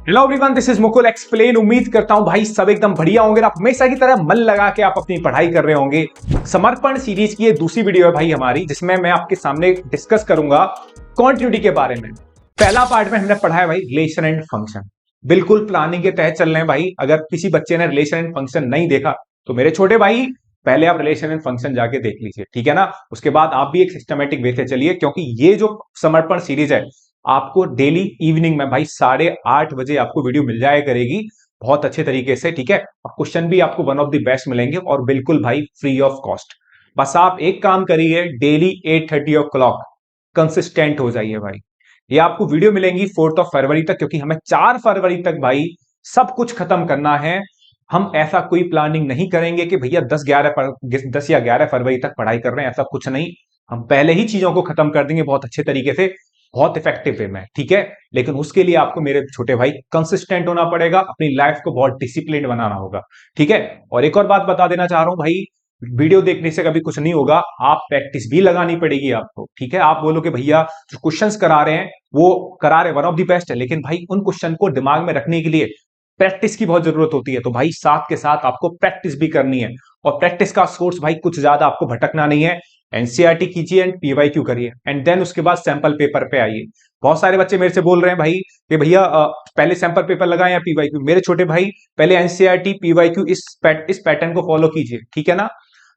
Hello everyone, this is Mukul explain. उम्मीद करता हूं भाई सब एकदम बढ़िया होंगे। आप हमेशा की तरह मन लगा के आप अपनी पढ़ाई कर रहे होंगे। समर्पण सीरीज की ये दूसरी वीडियो है भाई हमारी, जिसमें मैं आपके सामने डिस्कस करूंगा कॉन्टिन्यूटी के बारे में। पहला पार्ट में हमने पढ़ा है भाई रिलेशन एंड फंक्शन। बिल्कुल प्लानिंग के तहत चल रहे हैं भाई। अगर किसी बच्चे ने रिलेशन एंड फंक्शन नहीं देखा तो मेरे छोटे भाई पहले आप रिलेशन एंड फंक्शन जाके देख लीजिए, ठीक है ना। उसके बाद आप भी एक सिस्टमेटिक वे से चलिए, क्योंकि ये जो समर्पण सीरीज है आपको डेली इवनिंग में भाई 8:30 बजे आपको वीडियो मिल जाया करेगी बहुत अच्छे तरीके से, ठीक है। और क्वेश्चन भी आपको वन ऑफ द बेस्ट मिलेंगे और बिल्कुल भाई फ्री ऑफ कॉस्ट। बस आप एक काम करिए, डेली 8:30 कंसिस्टेंट हो जाइए भाई। ये आपको वीडियो मिलेंगी 4 फरवरी तक, क्योंकि हमें 4 फरवरी तक भाई सब कुछ खत्म करना है। हम ऐसा कोई प्लानिंग नहीं करेंगे कि भैया 10 या 11 फरवरी तक पढ़ाई कर रहे हैं, ऐसा कुछ नहीं। हम पहले ही चीजों को खत्म कर देंगे बहुत अच्छे तरीके से, बहुत इफेक्टिव वे में, ठीक है। लेकिन उसके लिए आपको मेरे छोटे भाई कंसिस्टेंट होना पड़ेगा, अपनी लाइफ को बहुत डिसिप्लिन बनाना होगा, ठीक है। और एक और बात बता देना चाह रहा हूं भाई, वीडियो देखने से कभी कुछ नहीं होगा, आप प्रैक्टिस भी लगानी पड़ेगी आपको, ठीक है। आप बोलो कि भैया जो क्वेश्चंस करा रहे हैं वो करा रहे वन ऑफ द बेस्ट है, लेकिन भाई उन क्वेश्चन को दिमाग में रखने के लिए प्रैक्टिस की बहुत जरूरत होती है। तो भाई साथ के साथ आपको प्रैक्टिस भी करनी है, और प्रैक्टिस का सोर्स भाई कुछ ज्यादा आपको भटकना नहीं है। एनसीईआरटी कीजिए एंड पीवाईक्यू करिए, एंड देन उसके बाद सैंपल पेपर पे आइए। बहुत सारे बच्चे मेरे से बोल रहे हैं भाई कि भैया पहले सैंपल पेपर लगाएं या पीवाईक्यू। मेरे छोटे भाई पहले एनसीईआरटी पीवाईक्यू इस पैटर्न को फॉलो कीजिए, ठीक है ना।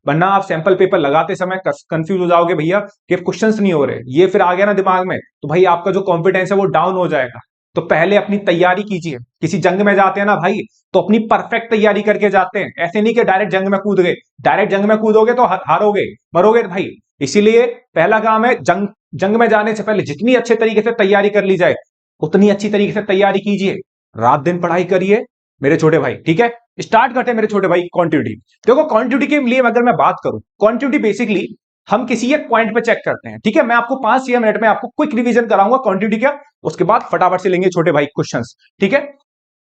वरना आप सैंपल पेपर लगाते समय कंफ्यूज हो जाओगे भैया कि क्वेश्चंस नहीं हो रहे, ये फिर आ गया ना दिमाग में, तो भाई आपका जो कॉन्फिडेंस है वो डाउन हो जाएगा। तो पहले अपनी तैयारी कीजिए। किसी जंग में जाते हैं ना भाई, तो अपनी परफेक्ट तैयारी करके जाते हैं, ऐसे नहीं कि डायरेक्ट जंग में कूद गए। डायरेक्ट जंग में कूदोगे तो हारोगे, मरोगे भाई। इसीलिए पहला काम है जंग में जाने से पहले जितनी अच्छे तरीके से तैयारी कर ली जाए उतनी अच्छी तरीके से तैयारी कीजिए। रात दिन पढ़ाई करिए मेरे छोटे भाई, ठीक है। स्टार्ट करते हैं मेरे छोटे भाई क्वांटिटी। देखो क्वांटिटी के लिए अगर मैं बात करूं, क्वांटिटी बेसिकली हम किसी एक पॉइंट पे चेक करते हैं, ठीक है। मैं आपको 5-6 मिनट में आपको क्विक रिवीजन कराऊंगा क्वांटिटी क्या, उसके बाद फटाफट से लेंगे छोटे भाई क्वेश्चंस, ठीक है।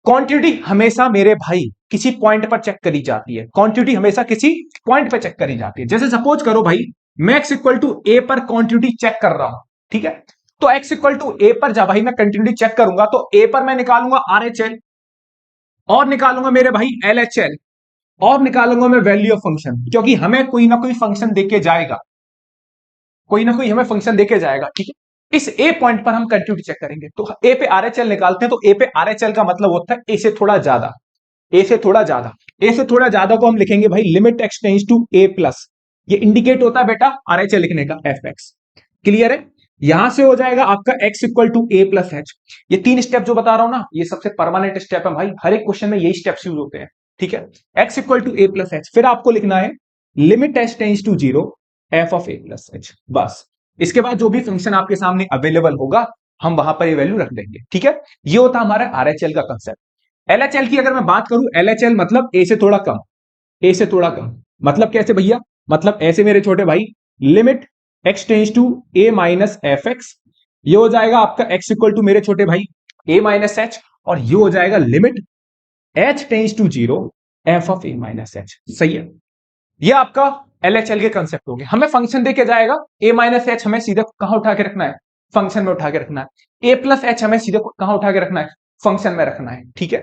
क्वांटिटी हमेशा मेरे भाई किसी पॉइंट पर चेक करी जाती है। क्वांटिटी हमेशा किसी पॉइंट पर चेक करी जाती है। जैसे सपोज करो भाई मैं x इक्वल टू ए पर क्वांटिटी चेक कर रहा हूं, ठीक है। तो x इक्वल टू ए पर जा भाई मैं कंटिन्यूटी चेक करूंगा, तो ए पर मैं निकालूंगा RHL, और निकालूंगा मेरे भाई LHL, और निकालूंगा मैं वैल्यू ऑफ फंक्शन, क्योंकि हमें कोई ना कोई फंक्शन देके जाएगा, कोई ना कोई हमें फंक्शन देके जाएगा, ठीक है। इस ए पॉइंट पर हम कंटिन्यूटी चेक करेंगे, तो ए पे RHL निकालते हैं। तो ए पे RHL का मतलब होता है ए से थोड़ा ज्यादा, ए से थोड़ा ज्यादा। ए से थोड़ा ज्यादा को हम लिखेंगे भाई limit x tends to a plus. ये इंडिकेट होता है बेटा RHL लिखने का, fx। क्लियर है। यहां से हो जाएगा आपका x equal to a plus h. ये 3 स्टेप जो बता रहा हूं ना, ये सबसे परमानेंट स्टेप है भाई, हर एक क्वेश्चन में यही स्टेप्स यूज होते हैं, ठीक है। x equal to a plus h, फिर आपको लिखना है limit h tends to 0 f of a plus h, बस। इसके बाद जो भी फंक्शन आपके सामने अवेलेबल होगा हम वहां पर ये वैल्यू रख देंगे, ठीक है। ये होता है हमारा RHL का कंसेप्ट। LHL की अगर मैं बात करूं, LHL मतलब ए से थोड़ा कम, ए से थोड़ा कम। मतलब कैसे भैया, मतलब ऐसे मेरे छोटे भाई limit x tends to a minus f x, ये हो जाएगा आपका x इक्वल टू मेरे छोटे भाई a माइनस एच, और ये हो जाएगा limit h tends to 0 f of a minus h. सही है। ये आपका LHL के कंसेप्ट हो गए। हमें फंक्शन देके जाएगा a माइनस एच, हमें सीधे कहां उठा के रखना है, फंक्शन में उठा के रखना है। a प्लस एच हमें सीधे कहां उठा के रखना है, फंक्शन में रखना है, ठीक है।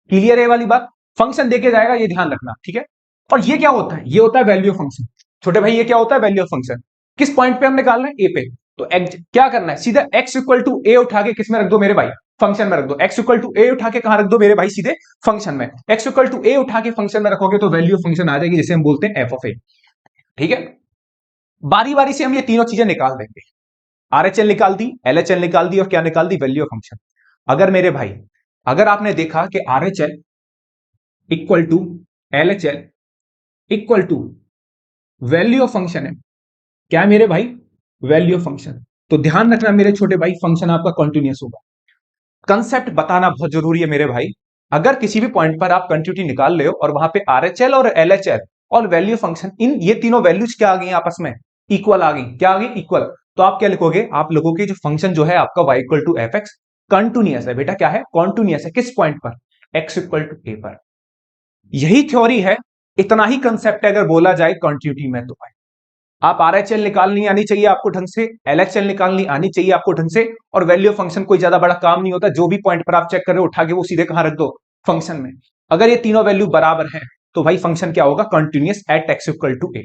क्लियर है वाली बात। फंक्शन देके जाएगा, ये ध्यान रखना, ठीक है। और ये क्या होता है, ये होता है वैल्यू ऑफ फंक्शन। छोटे भाई ये क्या होता है, वैल्यू ऑफ फंक्शन। किस पॉइंट पे हम निकाल रहे हैं, ए पे। तो क्या करना है, सीधा x इक्वल टू ए उठा के किस में रख दो मेरे भाई, फंक्शन में रख दो। x इक्वल टू ए उठा के कहां रख दो मेरे भाई, सीधे फंक्शन में। x इक्वल टू ए उठा के फंक्शन में रखोगे तो वैल्यू ऑफ फंक्शन आ जाएगी, जिसे हम बोलते हैं f ऑफ ए, ठीक है। बारी बारी से हम ये तीनों चीजें निकाल देंगे। RHL निकाल दी, LHL निकाल दी, और क्या निकाल दी, वैल्यू ऑफ फंक्शन। अगर मेरे भाई, अगर आपने देखा कि RHL equal to LHL equal to value of function है, क्या है मेरे भाई, वैल्यू ऑफ फंक्शन। तो ध्यान रखना मेरे छोटे भाई, फंक्शन आपका कंटिन्यूअस होगा। कंसेप्ट बताना बहुत जरूरी है मेरे भाई। अगर किसी भी पॉइंट पर आप कंटिन्यूटी निकाल रहे हो और वहां पे RHL और LHL और वैल्यू फंक्शन, इन ये तीनों वैल्यूज क्या आ गई आपस में, इक्वल आ गई। क्या आ गई, इक्वल। तो आप क्या लिखोगे, आप लोगों के जो फंक्शन जो है आपका y equal to f x continuous है बेटा। क्या है, कॉन्टिन्यूअस है। किस पॉइंट पर, x इक्वल टू ए पर। यही थ्योरी है, इतना ही कंसेप्ट है अगर बोला जाए कंटिन्यूटी में, तो भाई आप RHL निकालनी आनी चाहिए आपको ढंग से, LHL निकालनी आनी चाहिए आपको ढंग से, और वैल्यू ऑफ फंक्शन कोई ज्यादा बड़ा काम नहीं होता, जो भी पॉइंट पर आप चेक कर रहे हो उठा के वो सीधे कहां रख दो, फंक्शन में। अगर ये तीनों वैल्यू बराबर है तो भाई फंक्शन क्या होगा, continuous at x equal to a।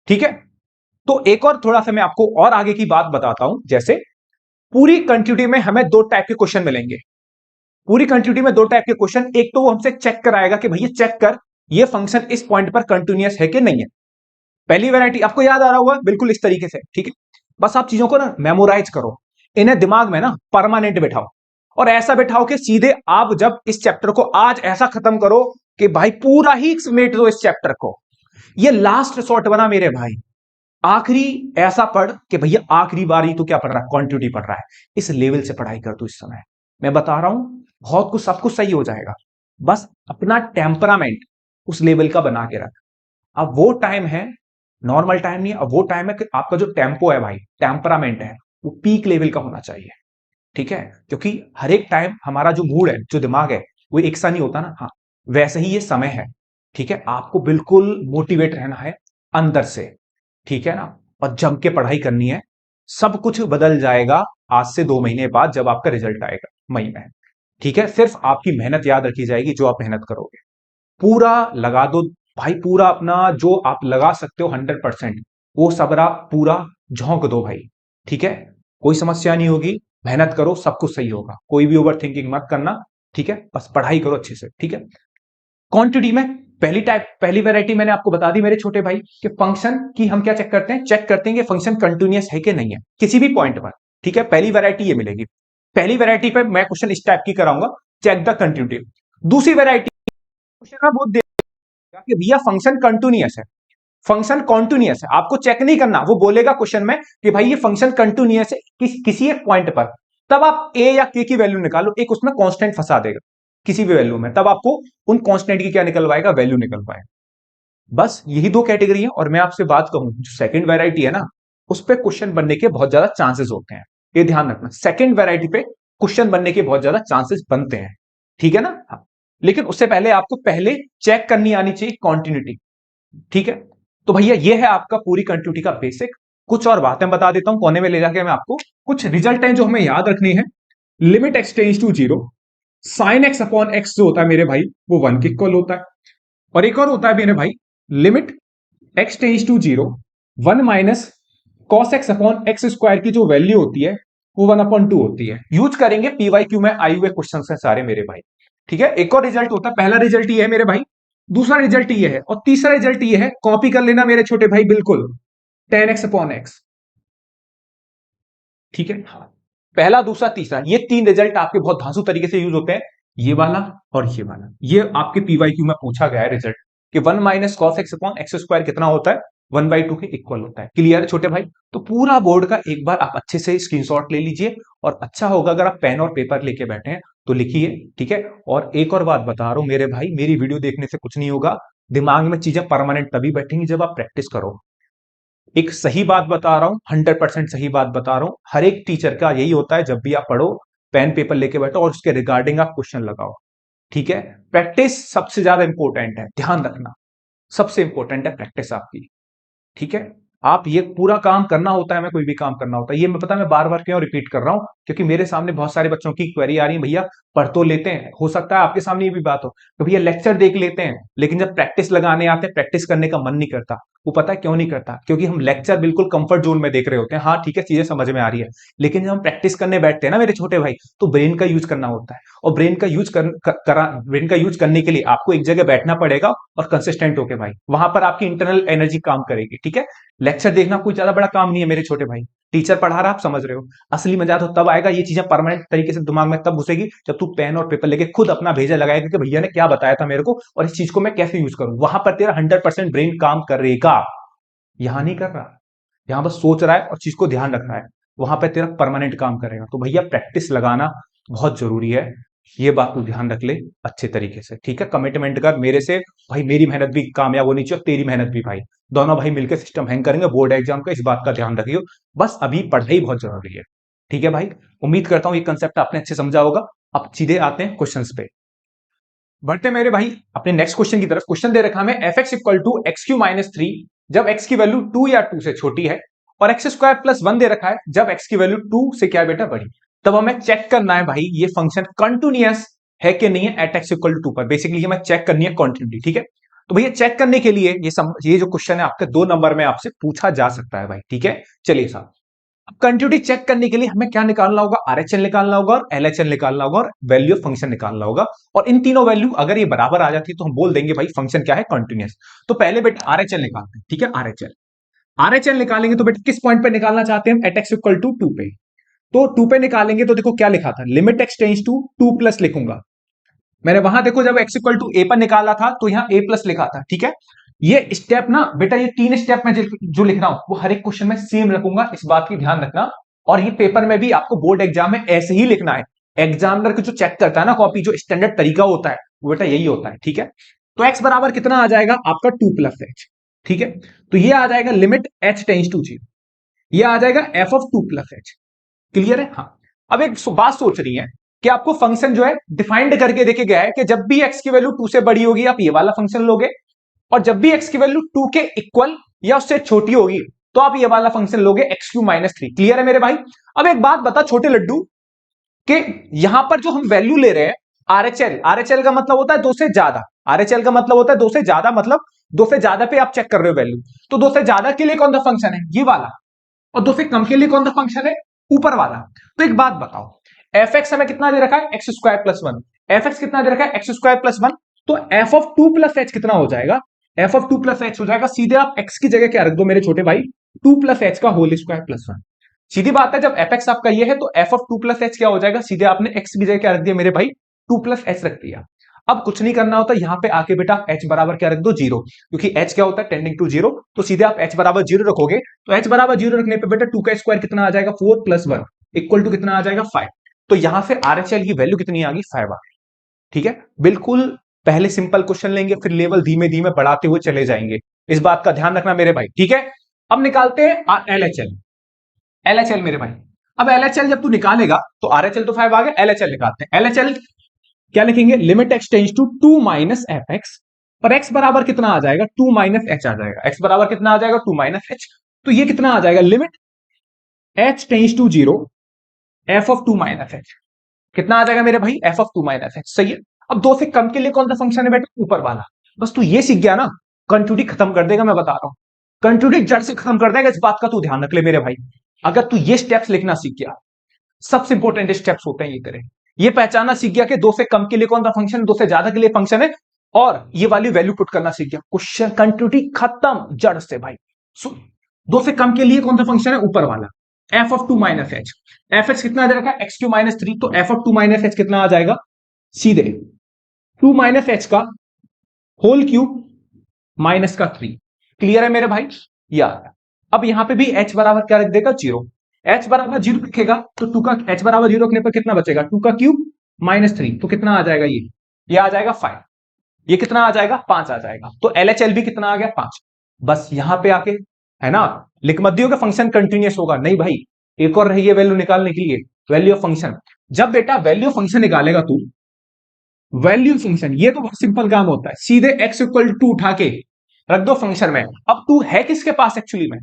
ठीक है, तो एक और थोड़ा सा मैं आपको और आगे की बात बताता हूं। जैसे पूरी कंटिन्यूटी में हमें दो टाइप के क्वेश्चन मिलेंगे, पूरी कंटिन्यूटी में दो टाइप के क्वेश्चन। एक तो वो हमसे चेक कराएगा कि भैया चेक कर ये फंक्शन इस पॉइंट पर कंटिन्यूअस है कि नहीं है। पहली वैरायटी आपको याद आ रहा होगा बिल्कुल इस तरीके से। ठीक है, बस आप चीजों को ना मेमोराइज करो, इन्हें दिमाग में ना परमानेंट बैठाओ, और ऐसा बैठाओ कि सीधे आप जब इस चैप्टर को आज ऐसा खत्म करो कि भाई पूरा ही समेट दो इस चैप्टर को। ये लास्ट रिसोर्ट बना मेरे भाई, आखिरी ऐसा पढ़ कि भैया आखिरी बार ही तो क्या पढ़ रहा है, क्वांटिटी पढ़ रहा है। इस लेवल से पढ़ाई कर तू इस समय, मैं बता रहा हूं बहुत कुछ सब कुछ सही हो जाएगा। बस अपना टेम्परामेंट उस लेवल का बना के रख। अब वो टाइम है, नॉर्मल टाइम नहीं है, अब वो टाइम है कि आपका जो टेम्पो है भाई, टेम्परामेंट है, वो पीक लेवल का होना चाहिए। ठीक है, क्योंकि हर एक टाइम हमारा जो मूड है, जो दिमाग है, वो एक सा नहीं होता ना। हाँ, वैसे ही ये समय है। ठीक है, आपको बिल्कुल मोटिवेट रहना है अंदर से। ठीक है ना, और जम के पढ़ाई करनी है। सब कुछ बदल जाएगा आज से 2 महीने बाद जब आपका रिजल्ट आएगा मई में। ठीक है, सिर्फ आपकी मेहनत याद रखी जाएगी, जो आप मेहनत करोगे पूरा लगा दो भाई, पूरा अपना जो आप लगा सकते हो 100%, वो सबरा पूरा झोंक दो भाई। ठीक है, कोई समस्या नहीं होगी, मेहनत करो, सब कुछ सही होगा, कोई भी ओवर थिंकिंग मत करना। ठीक है, बस पढ़ाई करो अच्छे से। ठीक है, क्वांटिटी में पहली वैरायटी मैंने आपको बता दी मेरे छोटे भाई, कि फंक्शन की हम क्या चेक करते हैं, चेक करते हैं कि फंक्शन कंटिन्यूअस है कि नहीं है किसी भी पॉइंट पर। ठीक है, पहली वैरायटी ये मिलेगी। पहली वैरायटी पे मैं क्वेश्चन इस टाइप की कराऊंगा, चेक द कंटिन्यूटी। दूसरी वैरायटी क्वेश्चन में बहुत देगा कि भैया फंक्शन कंटिन्यूअस है, फंक्शन कॉन्टिन्यूअस है, आपको चेक नहीं करना, वो बोलेगा क्वेश्चन में कि भाई ये फंक्शन कंटिन्यूअस है किसी एक पॉइंट पर। तब आप ए या के की वैल्यू निकालो, एक उसमें कांस्टेंट फंसा देगा किसी भी वैल्यू में, तब आपको उन कांस्टेंट की क्या निकलवाएगा, वैल्यू निकल पाएगा। बस यही दो कैटेगरी है। और मैं आपसे बात कहूं, जो सेकंड वैरायटी है ना, उस पर क्वेश्चन बनने के बहुत ज्यादा चांसेस होते हैं, ये ध्यान रखना। सेकंड वैरायटी पे क्वेश्चन बनने के बहुत ज्यादा चांसेस बनते हैं। ठीक है ना, हाँ। लेकिन उससे पहले आपको पहले चेक करनी आनी चाहिए कॉन्टिन्यूटी। ठीक है, तो भैया ये है आपका पूरी कंटिन्यूटी का बेसिक। कुछ और बातें बता देता हूं कोने में ले जाके मैं आपको। कुछ रिजल्ट हैं जो हमें याद रखनी है। Limit x tends to 0, sine x upon x जो होता है मेरे भाई, वो 1 के इक्वल होता है। और एक और होता है मेरे भाई, limit x tends to 0, 1 minus cos x upon x square की जो वैल्यू होती है वो 1/2 होती है। यूज करेंगे पीवाईक्यू में आए हुए क्वेश्चन है सारे मेरे भाई। ठीक है, एक और रिजल्ट होता है, पहला रिजल्ट ये है मेरे भाई, दूसरा रिजल्ट ये है, और तीसरा रिजल्ट ये है, कॉपी कर लेना मेरे छोटे भाई बिल्कुल, 10x अपॉन एक्स। ठीक है, हाँ, पहला दूसरा तीसरा ये तीन रिजल्ट आपके बहुत धांसू तरीके से यूज होते हैं, ये वाला और ये वाला। ये आपके पीवाईक्यू में पूछा गया है रिजल्ट, कि 1 minus cos x upon x square कितना होता है, 1/2 के इक्वल होता है। क्लियर है छोटे भाई? तो पूरा बोर्ड का एक बार आप अच्छे से स्क्रीनशॉट ले लीजिए, और अच्छा होगा अगर आप पेन और पेपर लेके बैठे हैं तो लिखिए। ठीक है, और एक और बात बता रहा हूं मेरे भाई, मेरी वीडियो देखने से कुछ नहीं होगा, दिमाग में चीजें परमानेंट तभी बैठेंगी जब आप प्रैक्टिस करो। एक सही बात बता रहा हूं, 100% सही बात बता रहा हूं, हर एक टीचर का यही होता है, जब भी आप पढ़ो पेन पेपर लेके बैठो और उसके रिगार्डिंग आप क्वेश्चन लगाओ। ठीक है, प्रैक्टिस सबसे ज्यादा इंपॉर्टेंट है, ध्यान रखना, सबसे इंपॉर्टेंट है प्रैक्टिस आपकी। ठीक है, आप ये पूरा काम करना होता है, हमें कोई भी काम करना होता है, ये मैं पता मैं बार बार क्यों रिपीट कर रहा हूं, क्योंकि मेरे सामने बहुत सारे बच्चों की क्वेरी आ रही है, भैया पढ़ तो लेते हैं, हो सकता है आपके सामने ये भी बात हो, तो भैया लेक्चर देख लेते हैं, लेकिन जब प्रैक्टिस लगाने आते हैं प्रैक्टिस करने का मन नहीं करता। वो पता है क्यों नहीं करता? क्योंकि हम लेक्चर बिल्कुल कंफर्ट जोन में देख रहे होते हैं, हाँ ठीक है चीजें समझ में आ रही है, लेकिन जब हम प्रैक्टिस करने बैठते हैं ना मेरे छोटे भाई, तो ब्रेन का यूज करना होता है, और ब्रेन का यूज करने के लिए आपको एक जगह बैठना पड़ेगा, और कंसिस्टेंट होके भाई, वहां पर आपकी इंटरनल एनर्जी काम करेगी। ठीक है, लेक्चर देखना कोई ज्यादा बड़ा काम नहीं है मेरे छोटे भाई, टीचर पढ़ा रहा आप समझ रहे हो, असली मजा तो तब आएगा, ये चीजें परमानेंट तरीके से दिमाग में तब घुसेगी जब तू पेन और पेपर लेके खुद अपना भेजा लगाएगा कि भैया ने क्या बताया था मेरे को, और इस चीज को मैं कैसे यूज करूं, वहां पर तेरा 100% ब्रेन काम करेगा। यहां नहीं कर रहा, यहां बस सोच रहा है और चीज को ध्यान रख रहा है, वहां पर तेरा परमानेंट काम करेगा। तो भैया प्रैक्टिस लगाना बहुत जरूरी है, ये बात तू ध्यान रख ले अच्छे तरीके से। ठीक है, कमिटमेंट कर मेरे से भाई, मेरी मेहनत भी कामयाब होनी चाहिए और तेरी मेहनत भी भाई, दोनों भाई मिलकर सिस्टम हैंग करेंगे बोर्ड एग्जाम का, इस बात का ध्यान रखियो। बस अभी पढ़ाई बहुत जरूरी है। ठीक है भाई, उम्मीद करता हूं ये कंसेप्ट आपने अच्छे समझा होगा। अब सीधे आते हैं क्वेश्चंस पे, बढ़ते मेरे भाई अपने नेक्स्ट क्वेश्चन की तरफ। क्वेश्चन दे रखा हमें f x equal to x cube minus 3 जब x की वैल्यू 2 या 2 से छोटी है, और एक्स स्क्वायर प्लस 1 दे रखा है जब x की वैल्यू 2 से क्या है बेटा बड़ी। तब हमें चेक करना है भाई ये फंक्शन कंटिन्यूअस है कि नहीं है एट एक्स इक्वल टू 2 पर। बेसिकली हमें चेक करनी है कंटिन्यूटी, ठीक है। तो भैया चेक करने के लिए ये जो क्वेश्चन है आपके 2 नंबर में आपसे पूछा जा सकता है भाई, ठीक है। चलिए साहब, अब कंटिन्यूटी चेक करने के लिए हमें क्या निकालना होगा, आरएचएल निकालना होगा और एलएचएल निकालना होगा और वैल्यू ऑफ फंक्शन निकालना होगा। और इन तीनों वैल्यू अगर ये बराबर आ जाती है तो हम बोल देंगे भाई फंक्शन क्या है, कंटिन्यूअस। तो पहले बेटा आरएचएल निकालते हैं, ठीक है। आरएचएल आरएचएल निकालेंगे तो बेटा किस पॉइंट पे निकालना चाहते हैं हम, एट एक्स इक्वल टू 2 पे। तो 2 पे निकालेंगे तो देखो क्या लिखा था, limit x tends to 2 plus लिखूंगा। मैंने वहां देखो जब एक्स इक्वल टू ए पर निकाला था तो यहां ए प्लस लिखा था, ठीक है। ये स्टेप ना बेटा, ये 3 स्टेप में जो लिख रहा हूं वो हर एक क्वेश्चन में सेम रखूंगा, इस बात की ध्यान रखना। और ये पेपर में भी आपको बोर्ड एग्जाम में ऐसे ही लिखना है। एग्जामिनर को जो चेक करता है ना कॉपी, जो स्टैंडर्ड तरीका होता है वो बेटा यही होता है, ठीक है। तो एक्स बराबर कितना आ जाएगा आपका 2 प्लस एच, ठीक है। तो ये आ जाएगा लिमिट एच टेंस टू 0, ये आ जाएगा F of 2 plus H. Clear है? हाँ। अब एक बात सोच रही है कि आपको फंक्शन जो है डिफाइंड करके देखे गया है कि जब भी एक्स की वैल्यू 2 से बड़ी होगी आप ये वाला फंक्शन लोगे, और जब भी एक्स की वैल्यू 2 के इक्वल या उससे छोटी होगी तो आप ये वाला फंक्शन लोगे एक्स क्यू माइनस 3। क्लियर है मेरे भाई? अब एक बात बता छोटे लड्डू, कि यहां पर जो हम वैल्यू ले रहे हैं आरएचएल, आरएचएल का मतलब होता है 2 से ज्यादा, आरएचएल का मतलब होता है 2 से ज्यादा, मतलब 2 से ज्यादा पे आप चेक कर रहे हो वैल्यू। तो 2 से ज्यादा के लिए कौन सा फंक्शन है, ये वाला। और 2 से कम के लिए कौन सा फंक्शन है, ऊपर वाला। तो एक बात बताओ, एफ एक्स हमें कितना दे रखा है, x square plus 1। F x कितना दे रखा है, एक्स स्क्वायर प्लस 1। तो एफ ऑफ 2 प्लस एच कितना हो जाएगा, एफ ऑफ 2 प्लस एच हो जाएगा, सीधे आप एक्स की जगह क्या रख दो मेरे छोटे भाई, 2 प्लस एच का होल स्क्वायर प्लस 1। सीधी बात है, जब एफ एक्स आपका ये है तो एफ ऑफ 2 प्लस एच क्या हो जाएगा, सीधे आपने एक्स की जगह क्या रख दिया मेरे भाई, 2 प्लस एच रख दिया। अब कुछ नहीं करना होता, यहां पे आके बेटा h बराबर क्या रख दो, 0, क्योंकि h क्या होता है टेंडिंग टू 0। तो सीधे आप h बराबर 0 रखोगे, तो h बराबर 0 रखने पे बेटा 2 का स्क्वायर कितना आ जाएगा, 4 प्लस 1 इक्वल टू कितना आ जाएगा, 5। तो यहां से आरएचएल की वैल्यू कितनी आ गई, 5 आ गई, ठीक है। बिल्कुल पहले सिंपल क्वेश्चन लेंगे, फिर लेवल धीमे धीमे बढ़ाते हुए चले जाएंगे, इस बात का ध्यान रखना मेरे भाई, ठीक है। अब निकालते हैं एलएचएल, एलएचएल मेरे भाई। अब एलएचएल जब तू निकालेगा तो आरएचएल तो 5 आ गया, एलएचएल निकालते हैं। एलएचएल क्या लिखेंगे, limit x tends to 2 minus f x, पर एक्स बराबर कितना आ जाएगा, 2 माइनस एच आ जाएगा। एक्स बराबर कितना आ जाएगा, 2 माइनस एच। तो ये कितना आ जाएगा, limit h tends to 0 F of 2 minus h, कितना आ जाएगा मेरे भाई, एफ ऑफ 2 माइनस एच। सही है। अब 2 से कम के लिए कौन सा फंक्शन है बेटा, ऊपर वाला। बस तू ये सीख गया ना, कंटिन्यूटी खत्म कर देगा, मैं बता रहा हूं। कंटिन्यूटी जड़ से खत्म कर देगा, इस बात का तू ध्यान रख ले मेरे भाई। अगर तू ये स्टेप्स लिखना सीख गया, सबसे इंपॉर्टेंट स्टेप्स होते हैं ये तेरे, ये पहचानना सीख गया कि 2 से कम के लिए कौन सा फंक्शन है, 2 से ज्यादा के लिए फंक्शन है, और ये वाली वैल्यू पुट करना सीख गया, क्वेश्चन कंटिन्यूटी खत्म जड़ से भाई। 2 से कम के लिए कौन सा फंक्शन है, ऊपर वाला, F of 2 minus H. F H कितना दे रखा है, एक्स क्यू माइनस 3। तो एफ ऑफ 2 माइनस एच कितना आ जाएगा, सीधे 2 माइनस एच का होल क्यूब माइनस का 3। क्लियर है मेरे भाई? यार अब यहां पे भी h बराबर क्या रख देगा, 0। h बराबर 0 रखेगा तो 2 का h बराबर 0 रखने पर कितना बचेगा, 2 का क्यूब माइनस 3। तो कितना आ जाएगा, ये आ जाएगा 5। ये कितना आ जाएगा, 5 आ जाएगा। तो एलएचएल भी कितना आ गया, 5। बस यहां पे आके है ना, लिख मत दियो कि फंक्शन कंटिन्यूअस होगा, नहीं भाई, एक और रही है वैल्यू निकालने के लिए, वैल्यू ऑफ फंक्शन। जब बेटा वैल्यू ऑफ फंक्शन निकालेगा तू, वैल्यू फंक्शन, ये तो बहुत सिंपल काम होता है, सीधे एक्स इक्वल टू उठा के रख दो फंक्शन में। अब तू है किसके पास एक्चुअली में,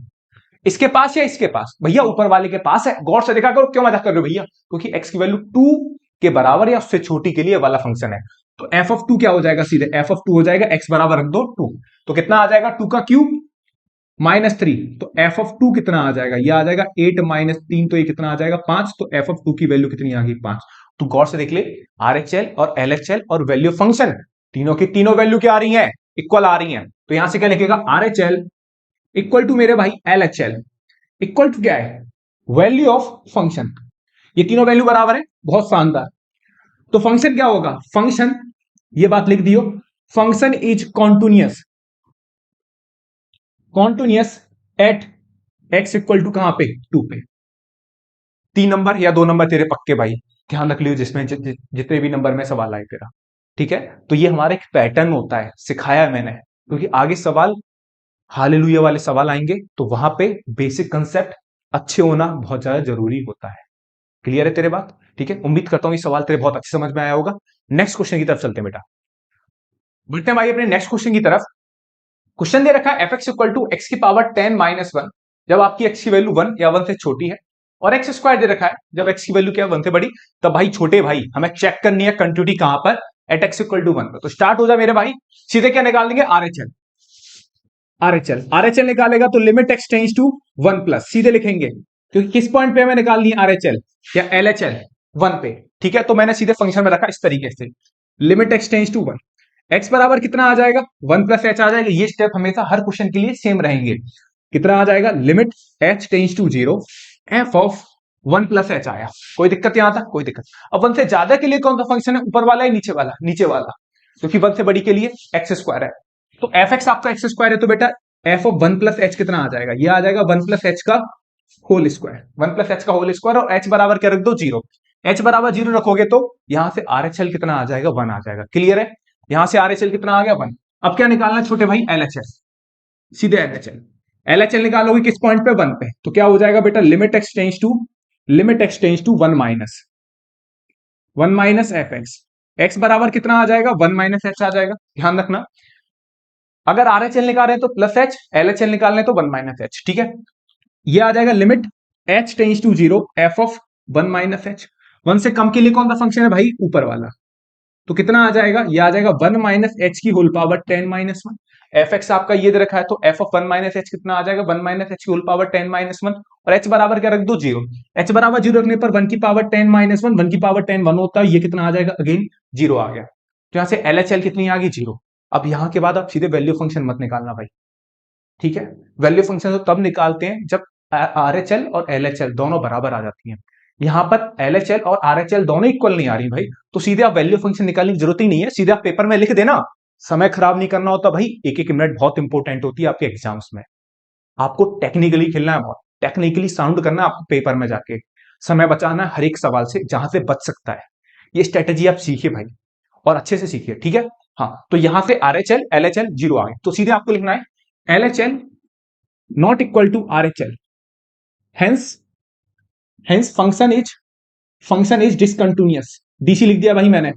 इसके पास या इसके पास, भैया ऊपर वाले के पास है। गौर से देखा करो, क्यों मजाक कर रहे हो भैया, क्योंकि एक्स की वैल्यू 2 के बराबर या उससे छोटी के लिए वाला फंक्शन है। तो एफ ऑफ 2 क्या हो जाएगा, सीधे एफ ऑफ 2 हो जाएगा, एक्स बराबर रख दो 2। तो कितना आ जाएगा, 2 का क्यूब माइनस 3। तो एफ ऑफ 2 कितना आ जाएगा, ये आ जाएगा 8 माइनस 3, तो ये कितना आ जाएगा, 5। तो एफ ऑफ 2 की वैल्यू कितनी आ गई, 5। तो गौर से देख ले, आरएचएल और एलएचएल और वैल्यू फंक्शन तीनों की तीनों वैल्यू क्या आ रही है, इक्वल आ रही है। तो यहां से क्या लिखेगा, आरएचएल इक्वल टू मेरे भाई एलएचएल इक्वल टू क्या है, वैल्यू ऑफ फंक्शन। ये तीनों वैल्यू बराबर है, बहुत शानदार। तो फंक्शन क्या होगा, फंक्शन, ये बात लिख दियो, function is continuous, continuous at x equal to कहां पे, 2 पे। 3 नंबर या 2 नंबर तेरे पक्के भाई, ध्यान रख लियो, जिसमें जितने भी नंबर में सवाल आए तेरा, ठीक है। तो ये हमारा एक पैटर्न होता है, सिखाया है मैंने, क्योंकि आगे सवाल हालेलुया वाले सवाल आएंगे तो वहां पे बेसिक कंसेप्ट अच्छे होना बहुत ज्यादा जरूरी होता है। क्लियर है तेरे बात, ठीक है। उम्मीद करता हूं ये सवाल तेरे बहुत अच्छे समझ में आया होगा। नेक्स्ट क्वेश्चन की तरफ चलते हैं बेटा, बढ़ते हैं भाई अपने नेक्स्ट क्वेश्चन की तरफ। क्वेश्चन दे रखा है f x equal to x की पावर 10 माइनस 1 जब आपकी एक्स की वैल्यू 1 या 1 से छोटी है, और एक्स स्क्वायर दे रखा है जब एक्स की वैल्यू क्या है 1 से बड़ी। तब भाई छोटे भाई हमें चेक करनी है कंटिन्यूटी कहां पर, एट एक्स इक्वल टू 1 पर। तो स्टार्ट हो जाए मेरे भाई, सीधे क्या निकाल देंगे, आरएचएल। आरएचएल निकालेगा तो limit x tends to 1 plus, सीधे लिखेंगे क्योंकि किस पॉइंट पे हमें निकालनी है आरएचएल या एलएचएल, 1 पे। ठीक है, तो मैंने सीधे फंक्शन में रखा इस तरीके से, limit x tends to 1, x बराबर कितना आ जाएगा 1 प्लस एच आ जाएगा। ये स्टेप हमेशा हर क्वेश्चन के लिए सेम रहेंगे। कितना आ जाएगा, limit h tends to 0 F of 1 plus h आया। कोई दिक्कत यहां तक, कोई दिक्कत। अब 1 से ज्यादा के लिए कौन सा फंक्शन है, ऊपर वाला या नीचे वाला, नीचे वाला, क्योंकि 1 से बड़ी के लिए एक्स स्क्वायर है। तो एफ एक्स आपका एक्स स्क्वायर है, तो बेटा एफ ऑफ 1 प्लस एच कितना आ जाएगा, ये आ जाएगा 1 प्लस एच का होल स्क्वायर, 1 प्लस एच का होल स्क्वायर, और एच बराबर क्या रख दो 0। एच बराबर 0 रखोगे तो यहां से आरएचएल कितना आ जाएगा, 1 आ जाएगा। क्लियर है, यहां से आरएचएल कितना आ गया 1। अब क्या निकालना है छोटे भाई, एलएचएल, सीधे एलएचएल। एलएचएल निकालोगे किस पॉइंट पे, 1 पे। तो क्या हो जाएगा बेटा, limit x tends to 1 minus f x, x बराबर कितना आ जाएगा 1 माइनस एच आ जाएगा। ध्यान रखना, अगर आरएचएल निकाल रहे हैं तो प्लस एच, एलएचएल निकाल रहे हैं तो 1 माइनस एच। ठीक है, ये आ जाएगा limit h tends to 0 F of 1 minus h. 1 से कम के लिए कौन सा फंक्शन है भाई, ऊपर वाला। तो कितना आ जाएगा, ये आ जाएगा 1 माइनस एच की whole power 10 minus 1। F x आपका ये दे रखा है, तो एफ ऑफ 1 माइनस एच कितना आ जाएगा, 1 माइनस एच की होल पावर 10 माइनस 1, और एच बराबर क्या रख दो 0। एच बराबर 0 रखने पर 1 की पावर 10 माइनस 1, 1 की पावर 10 1 होता है, ये कितना आ जाएगा, अगेन 0 आ गया। तो यहां से एलएचएल कितनी आ गई, 0। अब यहां के बाद आप सीधे वैल्यू फंक्शन मत निकालना भाई, ठीक है। वैल्यू फंक्शन तो तब निकालते हैं जब आरएचएल और एलएचएल दोनों बराबर आ जाती हैं। यहां पर एलएचएल और आरएचएल दोनों इक्वल नहीं आ रही भाई, तो सीधे आप वैल्यू फंक्शन निकालने की जरूरत ही नहीं है, सीधे आप पेपर में लिख देना। समय खराब नहीं करना होता भाई, एक एक मिनट बहुत इंपॉर्टेंट होती है आपके एग्जाम्स में। आपको टेक्निकली खेलना है, बहुत टेक्निकली साउंड करना है आपको पेपर में जाके, समय बचाना है हर एक सवाल से जहां से बच सकता है। ये स्ट्रेटेजी आप सीखिए भाई, और अच्छे से सीखिए, ठीक है। हाँ, तो यहां से आरएचएल एलएचएल 0 आ गए, तो सीधे आपको लिखना है LHL not equal to RHL, hence function is discontinuous. DC लिख दिया भाई मैंने,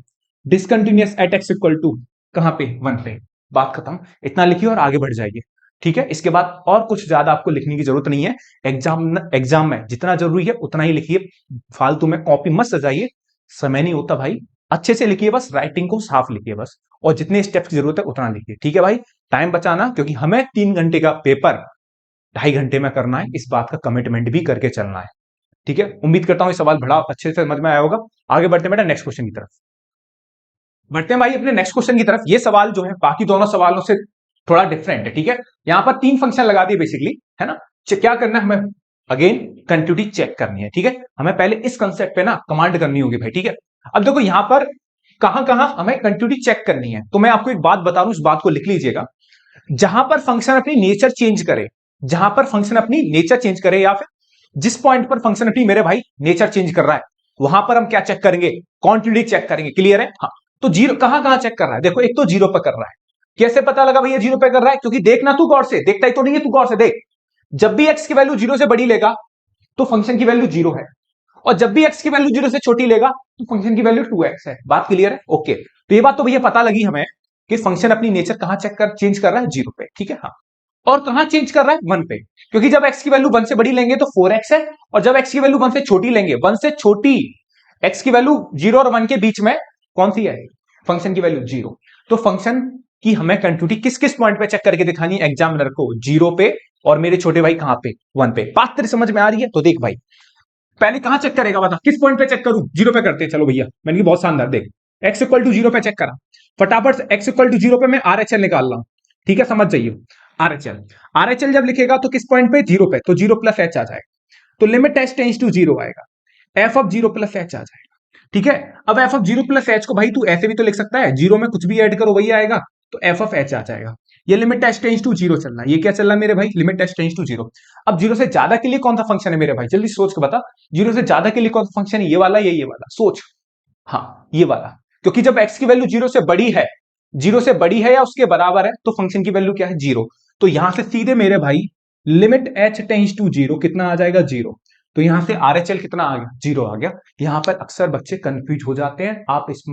discontinuous at x equal to कहां पे, 1 पे। बात खत्म, इतना लिखिए और आगे बढ़ जाइए, ठीक है। इसके बाद और कुछ ज्यादा आपको लिखने की जरूरत नहीं है। एग्जाम में जितना जरूरी है उतना ही लिखिए, फालतू में कॉपी मत सजाइए, समय नहीं होता भाई। अच्छे से लिखिए, बस राइटिंग को साफ लिखिए बस, और जितने स्टेप्स की जरूरत है उतना लिखिए, ठीक है भाई। टाइम बचाना, क्योंकि हमें 3 घंटे का पेपर 2.5 घंटे में करना है, इस बात का कमिटमेंट भी करके चलना है, ठीक है। उम्मीद करता हूं ये सवाल बड़ा अच्छे से समझ में आया होगा। आगे बढ़ते हैं बेटा नेक्स्ट क्वेश्चन की तरफ, बढ़ते हैं भाई अपने नेक्स्ट क्वेश्चन की तरफ। ये सवाल जो है बाकी दोनों सवालों से थोड़ा डिफरेंट है, ठीक है। यहां पर 3 फंक्शन लगा दिए बेसिकली, है ना। क्या करना है हमें, अगेन कंटिन्यूटी चेक करनी है, ठीक है। हमें पहले इस कंसेप्ट पे ना कमांड करनी होगी भाई, ठीक है। अब देखो यहां पर कहां कहां हमें कंटिन्यूटी चेक करनी है, तो मैं आपको एक बात बता रहा हूं, इस बात को लिख लीजिएगा। जहां पर फंक्शन अपनी नेचर चेंज करे, जहां पर फंक्शन अपनी नेचर चेंज करे, या फिर जिस पॉइंट पर फंक्शन अपनी मेरे भाई नेचर चेंज कर रहा है, वहां पर हम क्या चेक करेंगे, क्वांटिटी चेक करेंगे। क्लियर है, हाँ। तो 0 कहां कहां चेक कर रहा है, देखो एक तो 0 पर कर रहा है। कैसे पता लगा भैया 0 पे कर रहा है, क्योंकि देखना तू गौर से, देखता ही तो नहीं है तू, गौर से देख। जब भी x की वैल्यू 0 से बड़ी लेगा तो फंक्शन की वैल्यू 0 है, और जब भी x की वैल्यू 0 से छोटी लेगा तो फंक्शन की वैल्यू 2x है। बात क्लियर है, ओके। तो ये बात तो भैया पता लगी हमें कि फंक्शन अपनी नेचर कहां चेंज कर रहा है, 0 पे, ठीक है, हाँ। और कहां चेंज कर रहा है, 1 पे, क्योंकि जब x की वैल्यू 1 से बड़ी लेंगे तो 4x है, और जब x की वैल्यू 1 से छोटी लेंगे, 1 से छोटी x की वैल्यू 0 और 1 के बीच में कौन सी है, फंक्शन की वैल्यू 0। तो फंक्शन की हमें कंटिन्यूटी किस किस पॉइंट पे चेक करके दिखानी है एग्जामिनर को, 0 पे, और मेरे छोटे भाई कहां पे, 1 पे। बात तेरी समझ में आ रही है, तो देख भाई पहले कहां चेक करेगा, बता किस पॉइंट पे चेक करूं, 0 पे करते हैं, चलो भैया मैंने बहुत शानदार, देख x इक्वल टू 0 पे चेक करा, फटाफट x इक्वल टू 0 पे मैं आरएचएल निकाल रहा हूं, ठीक है, समझ जाइए। आरएचएल जब लिखेगा तो किस पॉइंट पे, 0 पे, तो 0 प्लस एच आ जाएगा, तो लिमिट एच टेंड्स टू 0 आएगा, एफ ऑफ 0 प्लस एच आ जाएगा, ठीक है। अब एफ ऑफ 0 प्लस एच को भाई तू ऐसे भी तो लिख सकता है, 0 में कुछ भी ऐड करो वही आएगा, तो एफ ऑफ एच आ जाएगा। ये लिमिट एच टेंड्स टू 0 चल रहा है, ये क्या चल रहा है मेरे भाई, लिमिट एच टेंड्स टू 0। अब 0 से ज्यादा के लिए कौन सा फंक्शन है मेरे भाई, जल्दी सोच के बता, 0 से ज्यादा के लिए कौन सा फंक्शन है, ये वाला या ये वाला, सोच। हाँ, ये वाला, क्योंकि जब x की वैल्यू 0 से बड़ी है, 0 से बड़ी है या उसके बराबर है, तो फंक्शन की वैल्यू क्या है, 0। तो यहां से सीधे मेरे भाई लिमिट h टेंड्स टू 0 कितना आ जाएगा, 0। तो यहां से आरएचएल कितना आ गया, 0 आ गया। यहां पर अक्सर बच्चे कंफ्यूज हो जाते हैं, आप इस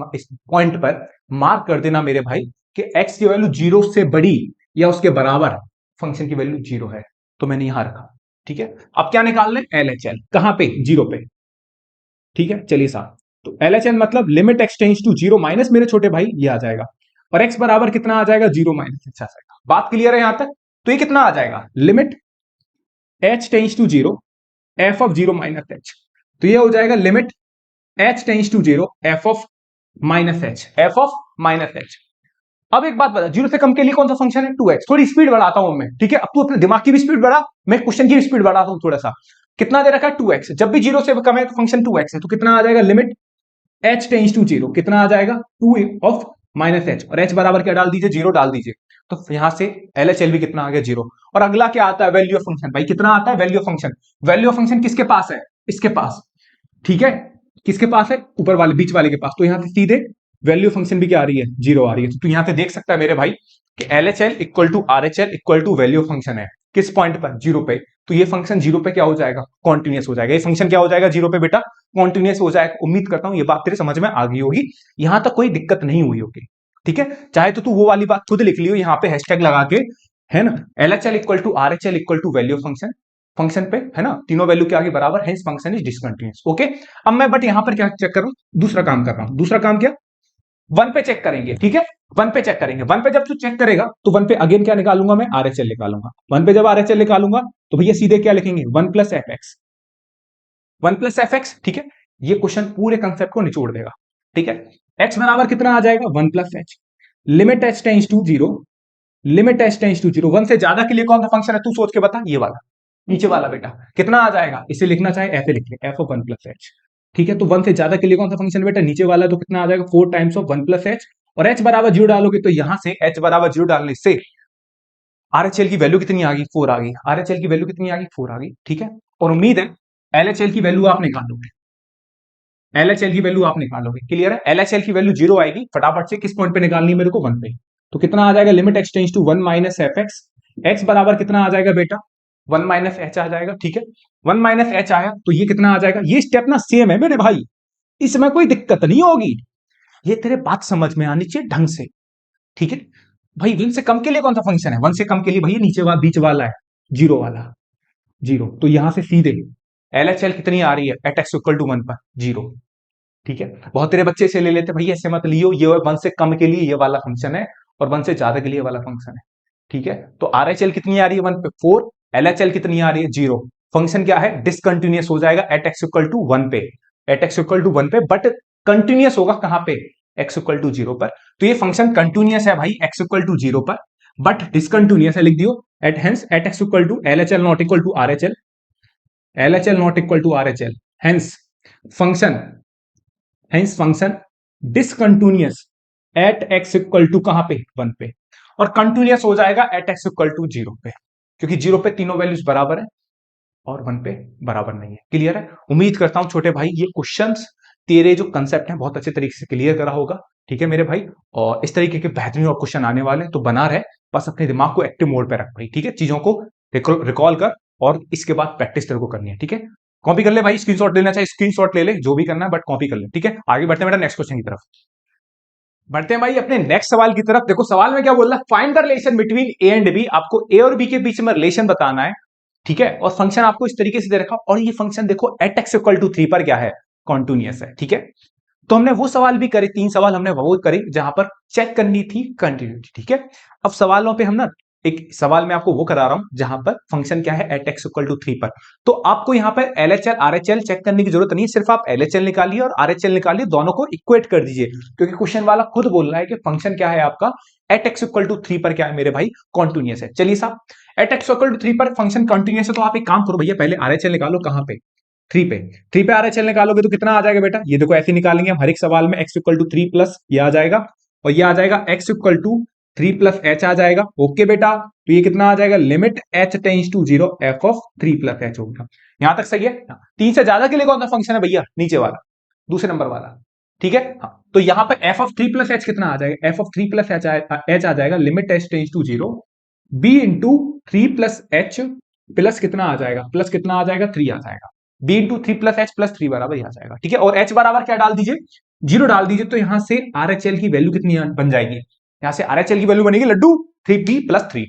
पॉइंट पर मार्क कर देना मेरे भाई कि x की वैल्यू 0 से बड़ी या उसके बराबर फंक्शन की वैल्यू 0 है, तो मैंने यहां रखा। ठीक है, अब क्या निकालना है? LHL कहां पे? 0 पे। ठीक है, चलिए साहब, तो LHL मतलब limit x tends to 0 minus मेरे छोटे भाई ये आ जाएगा, और x बराबर कितना आ जाएगा? 0 माइनस x आ जाएगा। बात क्लियर है यहां तक? तो ये कितना आ जाएगा? Limit h tends to 0 f of 0 minus h, तो ये हो जाएगा limit h tends to 0 f of minus h, f of minus h। अब एक बात बता, 0 से कम के लिए कौन सा फंक्शन है? 2x। थोड़ी स्पीड बढ़ाता हूं मैं, ठीक है? अब तू अपने दिमाग की भी स्पीड बढ़ा, मैं क्वेश्चन की भी स्पीड बढ़ाता हूं थोड़ा सा। कितना दे रखा है? 2x। जब भी 0 से कम है तो फंक्शन 2x है, तो कितना आ जाएगा? लिमिट h टेंस टू 0 कितना आ जाएगा? 2 ऑफ माइनस h, और h बराबर क्या डाल दीजिए? 0 डाल दीजिए। तो यहां से LHL भी कितना आ गया? 0। और अगला क्या आता है? Value of function. भाई कितना आता है? Value of function. Value of function किसके पास है? इसके पास। ठीक है, किसके पास है? ऊपर वाले, बीच वाले के पास। तो यहां से सीधे वैल्यू फंक्शन भी क्या आ रही है? 0 आ रही है। तो यहां पे देख सकता है मेरे भाई कि LHL equal to RHL equal to value function है। किस पॉइंट पर? 0 पे। तो ये फंक्शन 0 पे क्या हो जाएगा? कॉन्टिन्यूस हो जाएगा। ये फंक्शन क्या हो जाएगा? 0 पे बेटा कॉन्टिन्यूस हो जाएगा। उम्मीद करता हूं ये बात तेरे समझ में आ गई होगी, यहां तक कोई दिक्कत नहीं हुई होगी। ठीक है, चाहे तो तू वो वाली बात खुद लिख लियो यहाँ पे हैशटैग लगा के, है ना? LHL equal to RHL equal to value function, function पे, है ना? तीनों वैल्यू के आगे बराबर, hence function is discontinuous. Okay, अब मैं बट यहां पर क्या चेक कर रहा हूं? दूसरा काम कर रहा हूं। दूसरा काम क्या? 1 पे चेक करेंगे। ठीक है, 1 पे चेक करेंगे। 1 पे जब तू चेक करेगा तो 1 पे अगेन क्या निकालूंगा मैं? RHL निकालूंगा। 1 पे जब RHL निकालूंगा तो भैया सीधे क्या लिखेंगे? 1 plus f x, 1 plus f x. ठीक है, ये क्वेश्चन पूरे कंसेप्ट को निचोड़ देगा। ठीक है, x बराबर कितना आ जाएगा? 1 plus h. Limit h tends to 0, limit h tends to 0, 1 से ज्यादा के लिए कौन सा फंक्शन है? तू सोच के बता। ये वाला, नीचे वाला बेटा। कितना आ जाएगा? इसे लिखना चाहे ऐसे लिख ले, एफ ऑफ 1 प्लस एच। ठीक है, तो 1 से ज्यादा के लिए कौन सा फंक्शन बेटा? नीचे वाला। तो कितना आ जाएगा? 4 टाइम्स ऑफ 1 प्लस एच, और h बराबर 0 डालोगे तो यहां से h बराबर 0 डालने से RHL की वैल्यू कितनी आ गई? 4 आ गई। RHL की वैल्यू कितनी आ गई? 4 आ गई। ठीक है, और उम्मीद है LHL की वैल्यू आप निकालोगे, LHL की वैल्यू आप निकालोगे। क्लियर है? LHL की वैल्यू 0 आएगी। फटाफट से किस पॉइंट पे निकालनी है मेरे को? 1 पे। तो कितना आ जाएगा? Limit x tends to 1 minus f x, x बराबर कितना आ जाएगा बेटा? 1 माइनस एच आ जाएगा। ठीक है, 1 माइनस एच आया तो ये कितना आ जाएगा? ये स्टेप ना सेम है मेरे भाई, इसमें कोई दिक्कत नहीं होगी। ये तेरे बात समझ में आनी चाहिए ढंग से। ठीक है भाई, 1 से कम के लिए कौन सा फंक्शन है? 1 से कम के लिए भैया नीचे वाला, बीच वाला है, 0 वाला, 0। तो यहां से सीधे LHL कितनी आ रही है? एट एक्स इक्वल टू 1 पर 0। ठीक है, बहुत तेरे बच्चे से ले लेते भैया, ऐसे मत लियो, ये 1 से कम के लिए ये वाला फंक्शन है और 1 से ज्यादा के लिए वाला फंक्शन है। ठीक है, तो RHL कितनी आ रही है? 1 पे 4। LHL कितनी आ रही है? 0। फंक्शन क्या है? डिसकंटिन्यूअस हो जाएगा एट एक्स इक्वल टू 1 पे, एट एक्स इक्वल टू 1 पे, बट कंटिन्यूअस होगा कहां पे? एक्स इक्वल टू 0 पर। तो ये फंक्शन कंटिन्यूअस है भाई एक्स इक्वल टू 0 पर, बट डिसकंटिन्यूअस है। लिख दियो at hence at x equal to LHL not equal to RHL, LHL not equal to RHL, hence function, hence function discontinuous at x equal to कहां पे? 1 पे, और कंटिन्यूअस हो जाएगा एट एक्स इक्वल टू 0 पे, क्योंकि 0 पे तीनों वैल्यूज बराबर है और 1 पे बराबर नहीं है। क्लियर है? उम्मीद करता हूं छोटे भाई ये क्वेश्चंस तेरे जो कंसेप्ट हैं बहुत अच्छे तरीके से क्लियर करा होगा। ठीक है मेरे भाई, और इस तरीके के बेहतरीन और क्वेश्चन आने वाले तो बना रहे, बस अपने दिमाग को एक्टिव मोड पे रख भाई। ठीक है, चीजों को रिकॉल कर और इसके बाद प्रैक्टिस तेरे को करनी है। ठीक है, कॉपी कर ले भाई, स्क्रीनशॉट लेना चाहे स्क्रीनशॉट ले ले, जो भी करना है, बट कॉपी कर ले। ठीक है, आगे बढ़ते हैं बेटा नेक्स्ट क्वेश्चन की तरफ। बढ़ते हैं भाई अपने नेक्स्ट सवाल की तरफ। देखो सवाल में क्या बोल रहा है? Find the relation between a and b. आपको ए और बी के बीच में रिलेशन बताना है। ठीक है, और फंक्शन आपको इस तरीके से दे रखा, और ये फंक्शन देखो एट एक्स इक्वल टू 3 पर क्या है? कॉन्टिन्यूअस है। ठीक है, तो हमने वो सवाल भी करे, 3 सवाल हमने वो करे जहां पर चेक करनी थी कंटिन्यूटी। ठीक है, अब सवालों पे हम ना, एक सवाल में आपको वो करा रहा हूं जहां पर फंक्शन क्या है? एट एक्स इक्वल टू 3 पर। तो आपको यहां पर LHL RHL चेक करने की जरूरत नहीं है, सिर्फ आप LHL निकालिए और RHL निकालिए, दोनों को इक्वेट कर दीजिए, क्योंकि क्वेश्चन वाला खुद बोल रहा है कि फंक्शन क्या है आपका? एट एक्स इक्वल टू 3 पर क्या है मेरे भाई? कॉन्टिन्यूअस है। चलिए साहब, एट एक्स इक्वल टू 3 पर फंक्शन कॉन्टिन्यूअस है, तो आप एक काम करो भैया, पहले RHL निकालो। कहां पे? 3 पे। 3 पे RHL निकालोगे तो कितना आ जाएगा बेटा? ये देखो ऐसे निकालेंगे हम हर एक सवाल में, x इक्वल टू 3 प्लस ये आ जाएगा, और ये आ जाएगा x equal to 3 plus h आ जाएगा। ओके बेटा, तो ये कितना आ जाएगा? Limit h tends to 0 f of 3 plus h होगा। यहां तक सही है? 3 से ज्यादा के लिए कौन सा फंक्शन है भैया? नीचे वाला, दूसरे नंबर वाला। ठीक है, हाँ, तो यहां पर f ऑफ 3 प्लस h कितना आ जाएगा? f ऑफ 3 प्लस h आ जाएगा limit h tends to 0 b into 3 plus h plus कितना आ जाएगा? प्लस कितना आ जाएगा? 3 आ जाएगा। b into 3 plus h plus 3 बराबर आ जाएगा। ठीक है, और h बराबर क्या डाल दीजिए? 0 डाल दीजिए। तो यहां से RHL की वैल्यू कितनी बन जाएगी? यहां से RHL की वैल्यू बनेगी लड्डू 3b+3।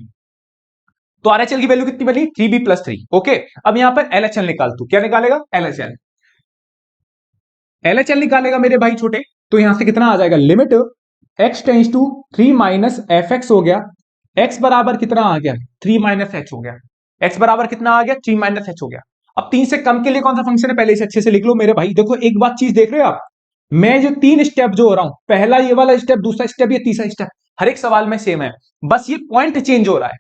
तो आरएचएल की वैल्यू कितनी बनी? 3b+3। ओके, अब यहां पर एलएचएल निकाल, तू क्या निकालेगा? एलएचएल। एलएचएल निकालेगा मेरे भाई छोटे, तो यहां से कितना आ जाएगा? Limit x tends to 3 minus f x हो गया, x बराबर कितना आ गया? 3 माइनस एच हो गया। x बराबर कितना आ गया? 3 माइनस एच हो गया। अब 3 से कम के लिए कौन सा फंक्शन है, पहले इसे अच्छे से लिख लो मेरे भाई। देखो एक बात चीज देख रहे हो आप, मैं जो 3 स्टेप जो हो रहा हूं, पहला ये वाला स्टेप, दूसरा स्टेप, ये तीसरा स्टेप, हर एक सवाल में सेम है, बस ये पॉइंट चेंज हो रहा है।